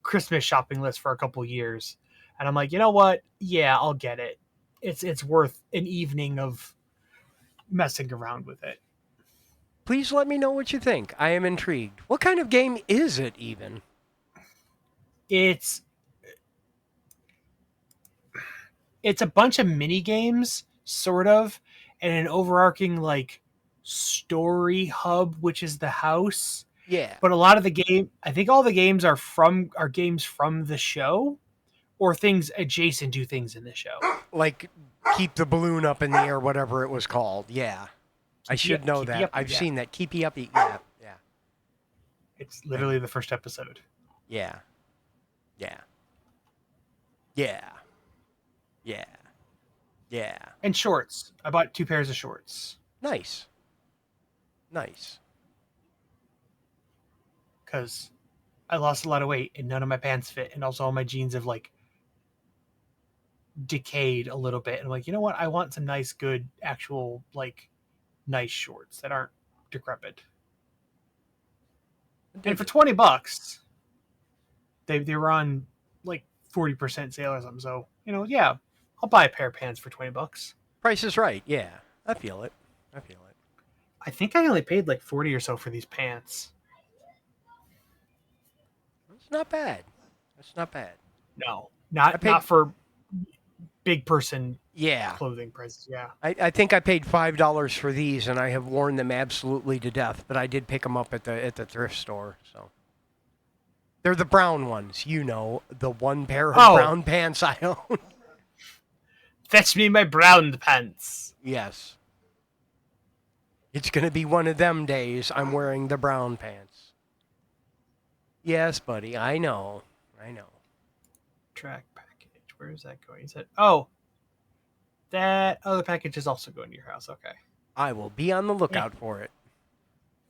Christmas shopping lists for a couple years. And I'm like, you know what? Yeah, I'll get it. It's worth an evening of messing around with it. Please let me know what you think. I am intrigued. What kind of game is it even? It's a bunch of mini games, sort of, and an overarching like story hub, which is the house. Yeah. But a lot of the game, I think all the games are games from the show, or things adjacent to things in the show. Like keep the balloon up in the air, whatever it was called. Yeah. I should know that. I've seen that. Keepy uppy. Yeah. It's literally the first episode. Yeah. And shorts. I bought 2 pairs of shorts. Nice. Because I lost a lot of weight and none of my pants fit, and also all my jeans have like decayed a little bit. And I'm like, you know what? I want some nice, good, actual like nice shorts that aren't decrepit. And for $20, they were on like 40% sale or something. So yeah, I'll buy a pair of pants for $20. Price is right. Yeah, I feel it. I think I only paid like 40 or so for these pants. It's not bad. No, not for big person Yeah. clothing prices. Yeah. I think I paid $5 for these, and I have worn them absolutely to death. But I did pick them up at the thrift store. So they're the brown ones, the one pair of brown pants I own. Fetch me my brown pants. Yes. It's gonna be one of them days. I'm wearing the brown pants. Yes, buddy. I know. I know. Track package. Where is that going? He said, "Oh, that other package is also going to your house." Okay. I will be on the Eh, lookout for it.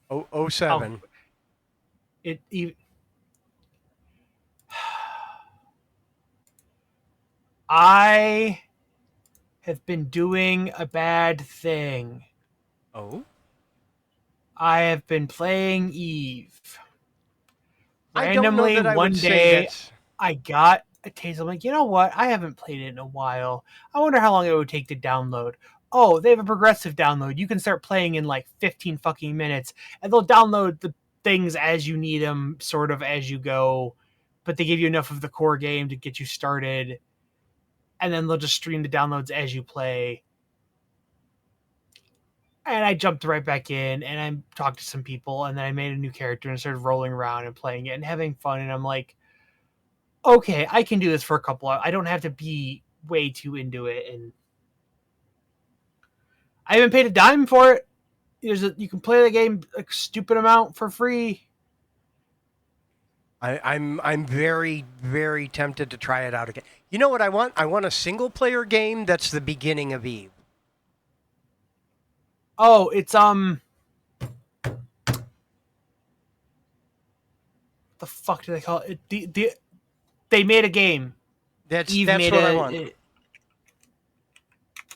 Oh, oh I'll 07. it even. I have been doing a bad thing. Oh? I have been playing Eve. I don't know that Randomly, I would one say day, that's. I got a taste. I'm like, you know what? I haven't played it in a while. I wonder how long it would take to download. Oh, they have a progressive download. You can start playing in like 15 fucking minutes, and they'll download the things as you need them, sort of as you go. But they give you enough of the core game to get you started, and then they'll just stream the downloads as you play. And I jumped right back in, and I talked to some people, and then I made a new character and started rolling around and playing it and having fun. And I'm like, okay, I can do this for a couple of, I don't have to be way too into it. And I haven't paid a dime for it. You can play the game a stupid amount for free. I'm very, very tempted to try it out again. You know what I want? I want a single player game that's the beginning of Eve. Oh, it's the fuck do they call it? They made a game. Eve That's made what I want.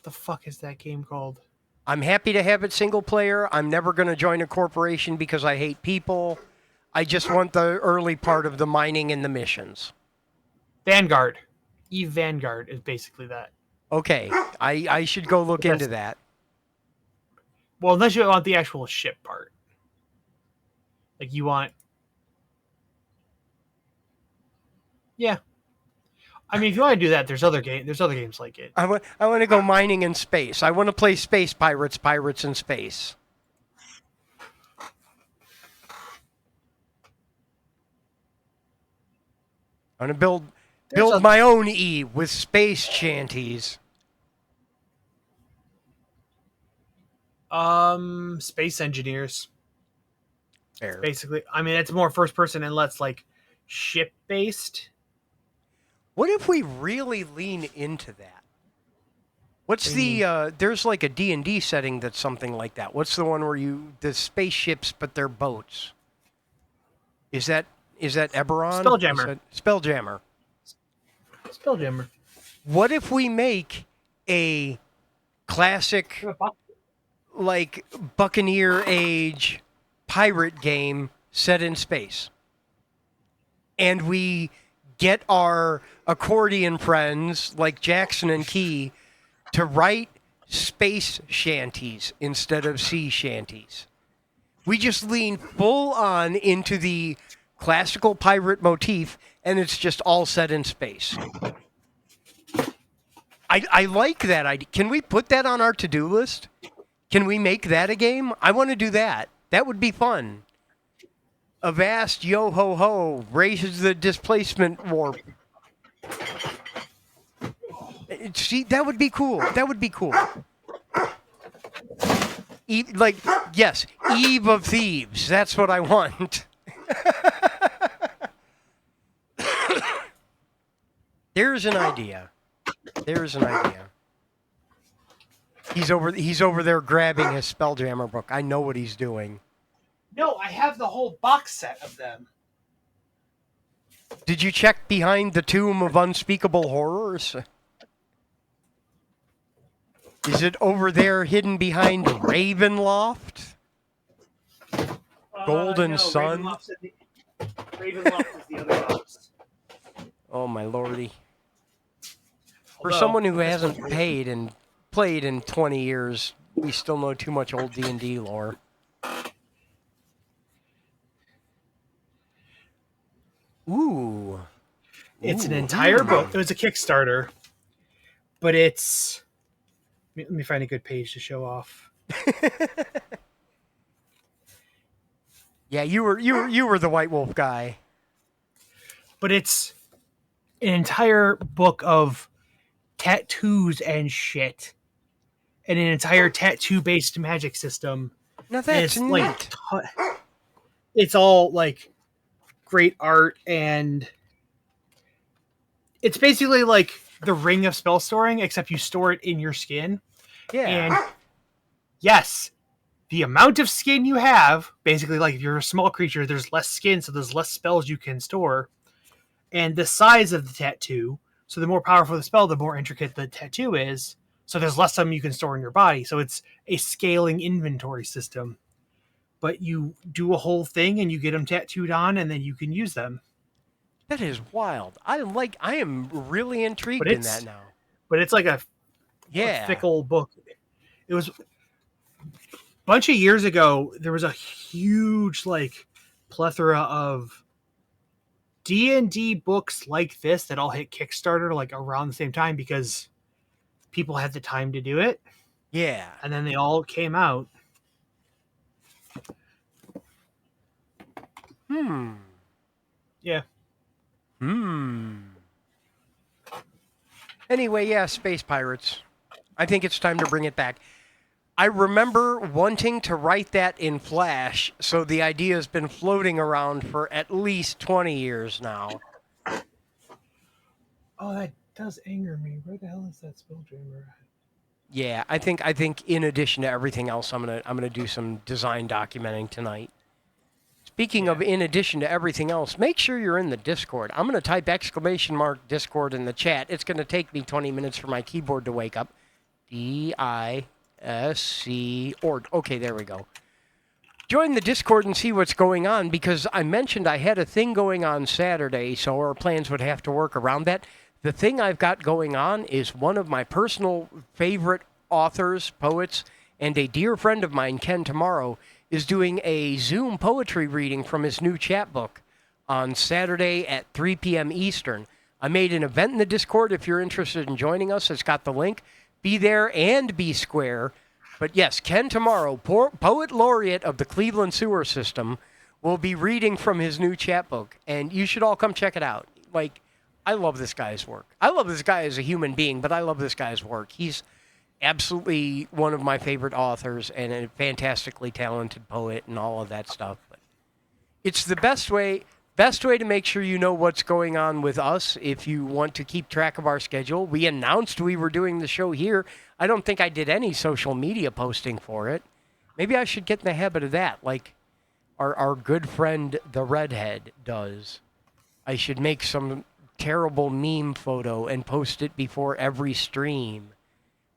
The fuck is that game called? I'm happy to have it single player. I'm never going to join a corporation because I hate people. I just want the early part of the mining and the missions. Vanguard. Eve Vanguard is basically that. Okay, I should go look into that. Well, unless you want the actual ship part. Like you want. Yeah. I mean, if you want to do that, there's other games like it. I want to go mining in space. I want to play Space Pirates, Pirates in Space. I want to build my own Eve with space shanties. Space engineers. Fair. Basically, I mean, it's more first person and less like ship based. What if we really lean into that? What's What do you there's like a D&D setting that's something like that. What's the one where the spaceships but they're boats? Is that Eberron? Spelljammer. Spelljammer. Spelljammer. What if we make a classic like Buccaneer age pirate game set in space? And we get our accordion friends like Jackson and Key to write space shanties instead of sea shanties. We just lean full on into the classical pirate motif, and it's just all set in space. I like that idea. Can we put that on our to-do list? Can we make that a game? I want to do that. That would be fun. Avast yo ho ho raises the displacement warp. See, that would be cool. That would be cool. Yes, Eve of Thieves. That's what I want. There's an idea. There's an idea. He's over there grabbing his Spelljammer book. I know what he's doing. No, I have the whole box set of them. Did you check behind the Tomb of Unspeakable Horrors? Is it over there hidden behind Ravenloft? Golden Sun? Ravenloft is the other box. Oh my lordy. For someone who hasn't paid and played in 20 years, we still know too much old D&D lore. Ooh. It's an entire book. It was a Kickstarter, but it's. Let me find a good page to show off. Yeah, you were the White Wolf guy. But it's an entire book of tattoos and shit, and an entire tattoo-based magic system. Now that's neat. It's all like great art, and it's basically like the Ring of Spell Storing, except you store it in your skin. Yeah. And yes, the amount of skin you have, basically, like if you're a small creature, there's less skin, so there's less spells you can store. And the size of the tattoo, so the more powerful the spell, the more intricate the tattoo is. So there's less of them you can store in your body. So it's a scaling inventory system. But you do a whole thing and you get them tattooed on, and then you can use them. That is wild. I am really But intrigued in that it's now. but it's like a Yeah. fickle book. It was a bunch of years ago. There was a huge like plethora of D&D books like this that all hit Kickstarter like around the same time because people had the time to do it, Yeah. and then they all came out. Hmm. Yeah. Anyway, yeah, Space Pirates. I think it's time to bring it back. I remember wanting to write that in Flash, so the idea has been floating around for at least 20 years now. Oh, that does anger me. Where the hell is that Spelljammer at? Yeah, I think in addition to everything else, I'm gonna do some design documenting tonight. Speaking of Yeah. in addition to everything else, make sure you're in the Discord. I'm gonna type !Discord in the chat. It's gonna take me 20 minutes for my keyboard to wake up. DISC org. Okay, there we go. Join the Discord and see what's going on because I mentioned I had a thing going on Saturday, so our plans would have to work around that. The thing I've got going on is one of my personal favorite authors, poets, and a dear friend of mine, Ken Tomorrow, is doing a Zoom poetry reading from his new chapbook on Saturday at 3 p.m. Eastern. I made an event in the Discord if you're interested in joining us. It's got the link. Be there and be square. But yes, Ken Tomorrow, poet laureate of the Cleveland Sewer System, will be reading from his new chapbook, and you should all come check it out. Like, I love this guy's work. I love this guy as a human being, but I love this guy's work. He's absolutely one of my favorite authors and a fantastically talented poet and all of that stuff. But it's the best way to make sure you know what's going on with us if you want to keep track of our schedule. We announced we were doing the show here. I don't think I did any social media posting for it. Maybe I should get in the habit of that, like our good friend the Redhead does. I should make some terrible meme photo and post it before every stream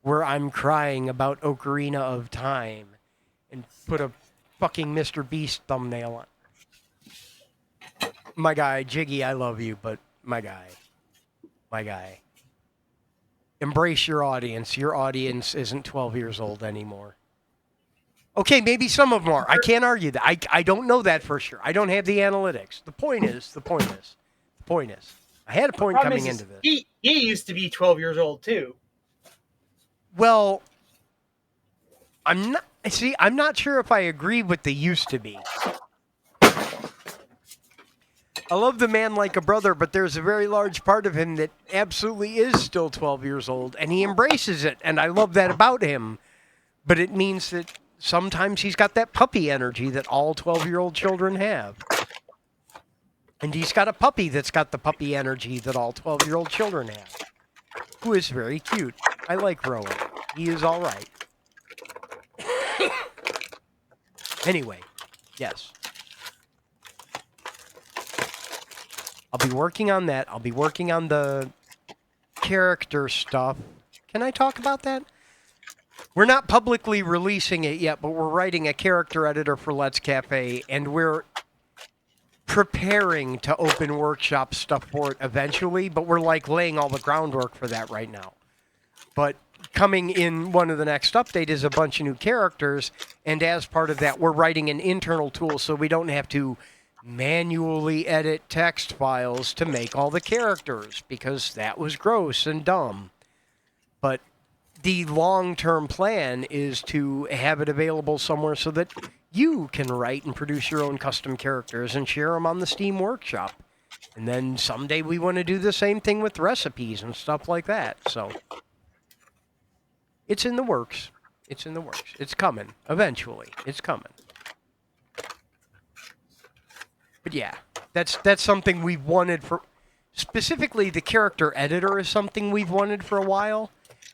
where I'm crying about Ocarina of Time and put a fucking Mr. Beast thumbnail on. My guy, Jiggy, I love you, but my guy. Embrace your audience. Your audience isn't 12 years old anymore. Okay, maybe some of them are. I can't argue that. I don't know that for sure. I don't have the analytics. The point is, I had a point coming into this. He used to be 12 years old too. Well, I'm not sure if I agree with the used to be. I love the man like a brother, but there's a very large part of him that absolutely is still 12 years old, and he embraces it, and I love that about him. But it means that sometimes he's got that puppy energy that all 12-year-old children have. And he's got a puppy that's got the puppy energy that all 12-year-old children have, who is very cute. I like Rowan. He is all right. Anyway, yes. I'll be working on that. I'll be working on the character stuff. Can I talk about that? We're not publicly releasing it yet, but we're writing a character editor for Let's Cafe, and we're preparing to open workshop stuff for it eventually, but we're like laying all the groundwork for that right now. But coming in one of the next update is a bunch of new characters, and as part of that, we're writing an internal tool so we don't have to manually edit text files to make all the characters, because that was gross and dumb. But the long-term plan is to have it available somewhere so that you can write and produce your own custom characters and share them on the Steam Workshop. And then someday we want to do the same thing with recipes and stuff like that. So it's in the works. It's in the works. It's coming. Eventually. It's coming. But yeah. That's something we've wanted for. Specifically, the character editor is something we've wanted for a while,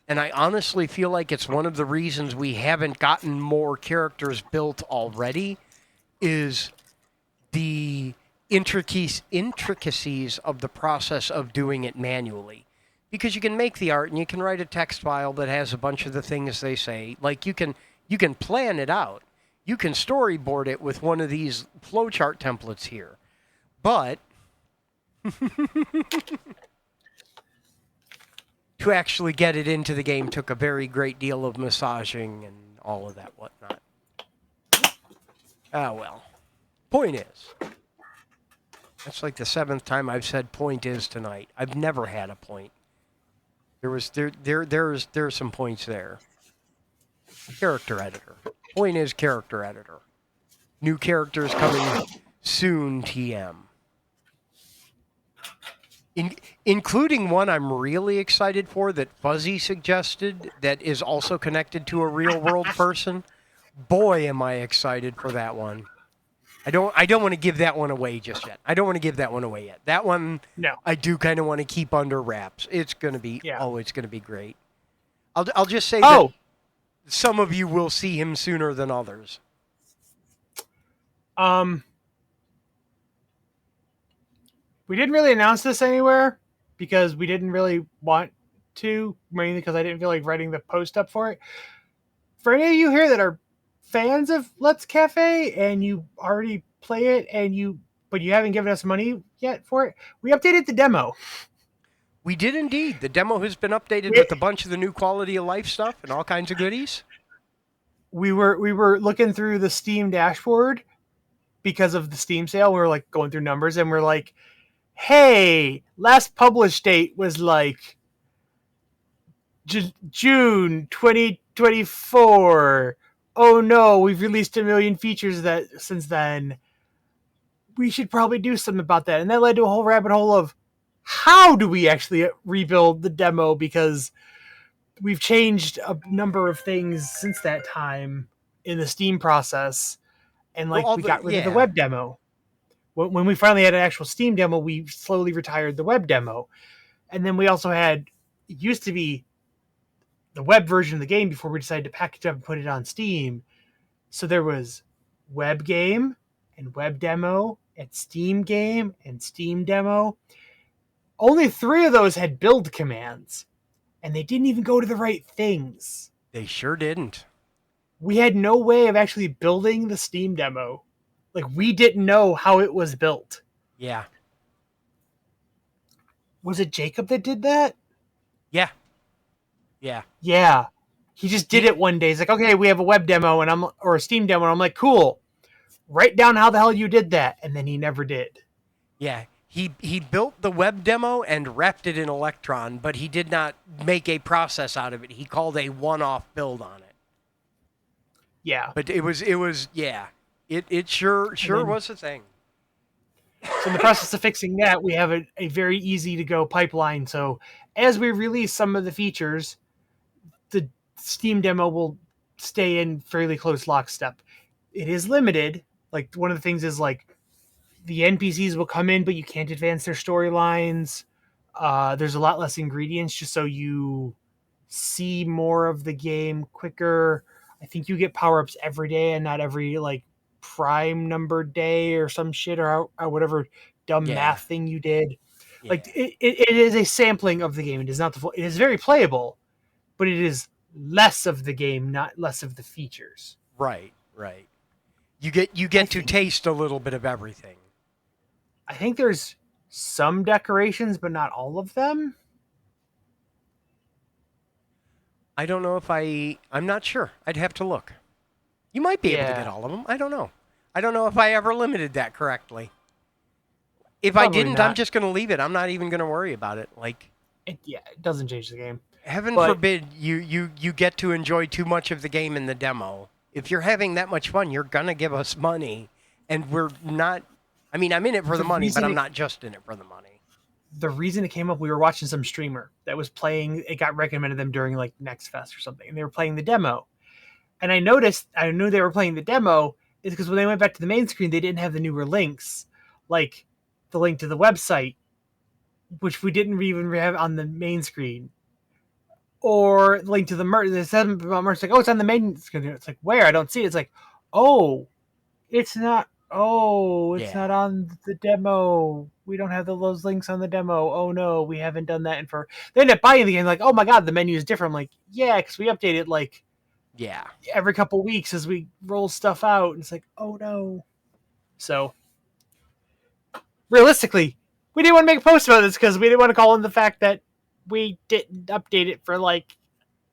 and I honestly feel like it's one of the reasons we haven't gotten more characters built already. Is the intricacies of the process of doing it manually. Because you can make the art and you can write a text file that has a bunch of the things they say. Like you can plan it out. You can storyboard it with one of these flowchart templates here. But to actually get it into the game took a very great deal of massaging and all of that whatnot. Ah well. Point is, that's like the 7th time I've said point is tonight. I've never had a point. There's some points there. Character editor. Point is character editor. New characters coming soon, TM. Including one I'm really excited for that Fuzzy suggested that is also connected to a real world person. Boy, am I excited for that one. I don't want to give that one away just yet. I don't want to give that one away yet. That one, No. I do kind of want to keep under wraps. It's gonna be it's gonna be great. I'll just say that some of you will see him sooner than others. We didn't really announce this anywhere because we didn't really want to, mainly because I didn't feel like writing the post up for it. For any of you here that are fans of Let's Cafe and you already play it but you haven't given us money yet for it, we updated the demo. We did indeed. The demo has been updated with a bunch of the new quality of life stuff and all kinds of goodies. We were looking through the Steam dashboard because of the Steam sale. We were like going through numbers and we're like, hey, last published date was like June 2024. Oh no, we've released 1 million features since then. We should probably do something about that. And that led to a whole rabbit hole of how do we actually rebuild the demo, because we've changed a number of things since that time in the Steam process. And we got rid of the web demo. When we finally had an actual Steam demo, we slowly retired the web demo. And then we also it used to be the web version of the game before we decided to package it up and put it on Steam. So there was web game and web demo and Steam game and Steam demo. Only 3 of those had build commands, and they didn't even go to the right things. They sure didn't. We had no way of actually building the Steam demo. Like, we didn't know how it was built. Yeah. Was it Jacob that did that? Yeah. Yeah. Yeah. He just did it one day. He's like, okay, we have a web demo or a Steam demo. And I'm like, cool. Write down how the hell you did that. And then he never did. Yeah. He built the web demo and wrapped it in Electron, but he did not make a process out of it. He called a one-off build on it. Yeah. But it was yeah. It sure was a thing. So in the process of fixing that, we have a very easy to go pipeline. So as we release some of the features, the Steam demo will stay in fairly close lockstep. It is limited. Like, one of the things is like the NPCs will come in, but you can't advance their storylines. There's a lot less ingredients just so you see more of the game quicker. I think you get power-ups every day and not every like prime number day or some shit or whatever dumb math thing you did. Yeah. Like, it is a sampling of the game. It is not the full. It is very playable, but it is less of the game, not less of the features. Right. You get to taste a little bit of everything. I think there's some decorations, but not all of them. I don't know if I'm not sure. I'd have to look. You might be able to get all of them. I don't know. I don't know if I ever limited that correctly. If Probably I didn't, not. I'm just going to leave it. I'm not even going to worry about it. Like, it doesn't change the game. Heaven forbid you get to enjoy too much of the game in the demo. If you're having that much fun, you're going to give us money. And we're not... I mean, I'm in it for the money, but I'm not just in it for the money. The reason it came up, we were watching some streamer that was playing... It got recommended them during, like, Next Fest or something. And they were playing the demo. And I knew they were playing the demo is because when they went back to the main screen, they didn't have the newer links. Like, the link to the website, which we didn't even have on the main screen, or the link to the merch. It says about merch, like, oh, it's on the main screen. It's like, where? I don't see it. It's like, oh, it's not. Oh, it's Yeah. not on the demo. We don't have those links on the demo. Oh no, we haven't done that. And they end up buying the game. Like, oh my god, the menu is different. I'm like, yeah, because we update it like Yeah. every couple weeks as we roll stuff out. And it's like, oh no. So realistically, we didn't want to make a post about this because we didn't want to call in the fact that we didn't update it for like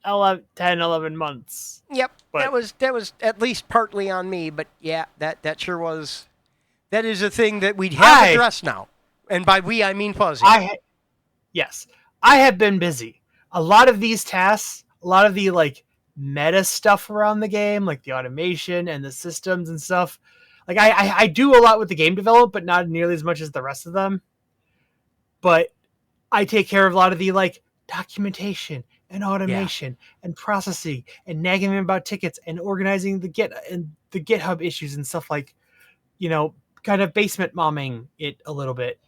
11 months. Yep. But that was at least partly on me, but yeah, that sure was. That is a thing that we'd have addressed now. And by we, I mean Fuzzy. Yes. I have been busy. A lot of these tasks, a lot of the like meta stuff around the game, like the automation and the systems and stuff. Like I do a lot with the game development, but not nearly as much as the rest of them. But I take care of a lot of the like documentation and automation and processing and nagging them about tickets and organizing the GitHub issues and stuff, like, kind of basement momming it a little bit.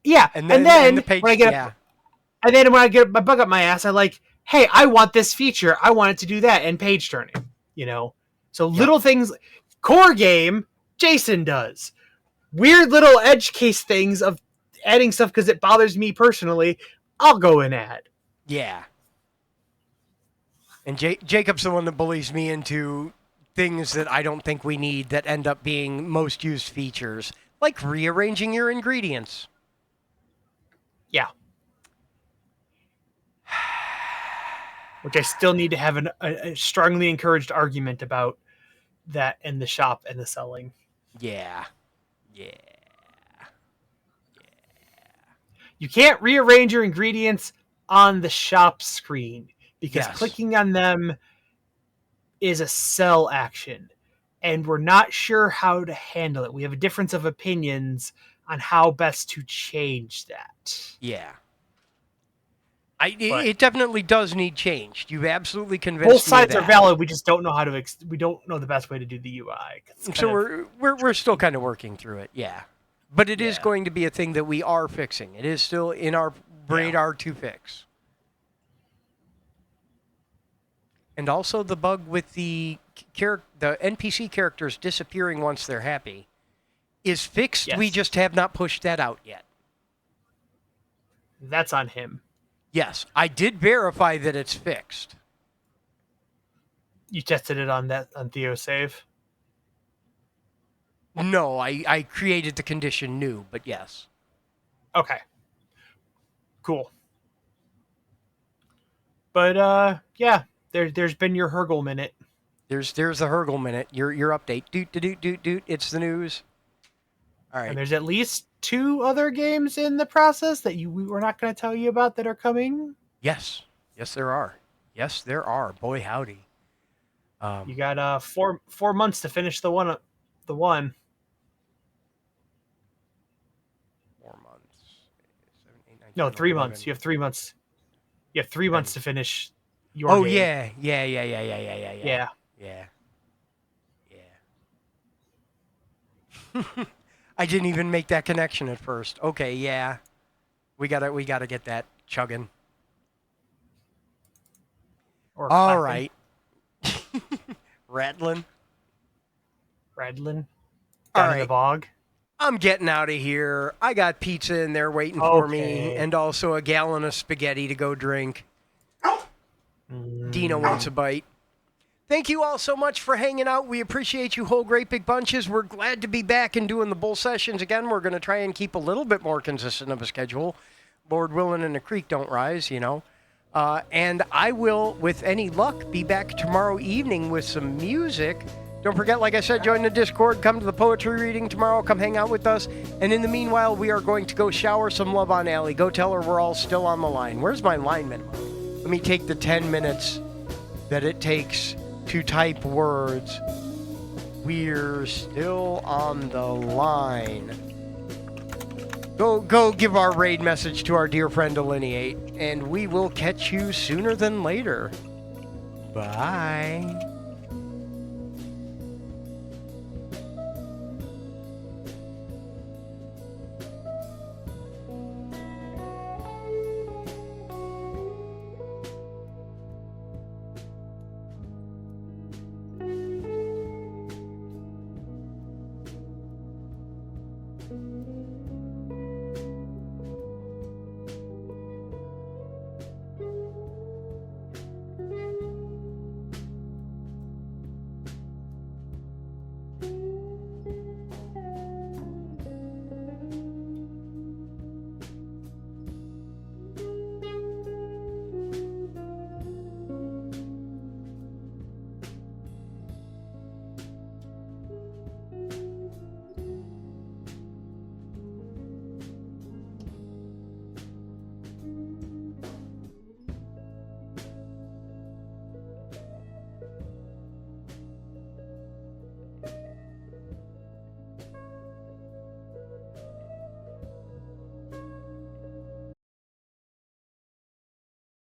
Yeah, and then when I get my bug up my ass, I like, hey, I want this feature, I want it to do that, and page turning. So little things. Core game, Jason does. Weird little edge case things of adding stuff because it bothers me personally, I'll go and add. Yeah. And Jacob's the one that bullies me into things that I don't think we need that end up being most used features, like rearranging your ingredients. Yeah. Which I still need to have a strongly encouraged argument about that in the shop and the selling. Yeah. You can't rearrange your ingredients on the shop screen because clicking on them is a sell action, and we're not sure how to handle it. We have a difference of opinions on how best to change that. Yeah. It definitely does need changed. You've absolutely convinced me. Both sides are valid. We just don't know how to. We don't know the best way to do the UI. So we're still kind of working through it. Yeah, but it is going to be a thing that we are fixing. It is still in our radar to fix. And also the bug with the NPC characters disappearing once they're happy is fixed. Yes. We just have not pushed that out yet. That's on him. Yes, I did verify that it's fixed. You tested it on Theo's save? No, I created the condition new, but yes. Okay. Cool. But yeah, there's been your Hergel minute. There's the Hergel minute. Your update. Doot. It's the news. All right. And there's at least 2 other games in the process that we're not going to tell you about that are coming. Yes, there are. Boy, howdy. You got 4 months to finish the one. 4 months. 7, 8, 9, no, 3 11. months. You have 3 months. You have 3 months to finish your game. Yeah. I didn't even make that connection at first. Okay, yeah. We gotta get that chugging. All right. Rattling. Down All in the bog. I'm getting out of here. I got pizza in there waiting for me, and also a gallon of spaghetti to go drink. Dino wants a bite. Thank you all so much for hanging out. We appreciate you whole great big bunches. We're glad to be back and doing the bull sessions again. We're going to try and keep a little bit more consistent of a schedule. Lord willing and the creek don't rise, And I will, with any luck, be back tomorrow evening with some music. Don't forget, like I said, join the Discord. Come to the poetry reading tomorrow. Come hang out with us. And in the meanwhile, we are going to go shower some love on Allie. Go tell her we're all still on the line. Where's my line minimum? Let me take the 10 minutes that it takes to type words. We're still on the line. Go give our raid message to our dear friend Delineate, and we will catch you sooner than later. Bye.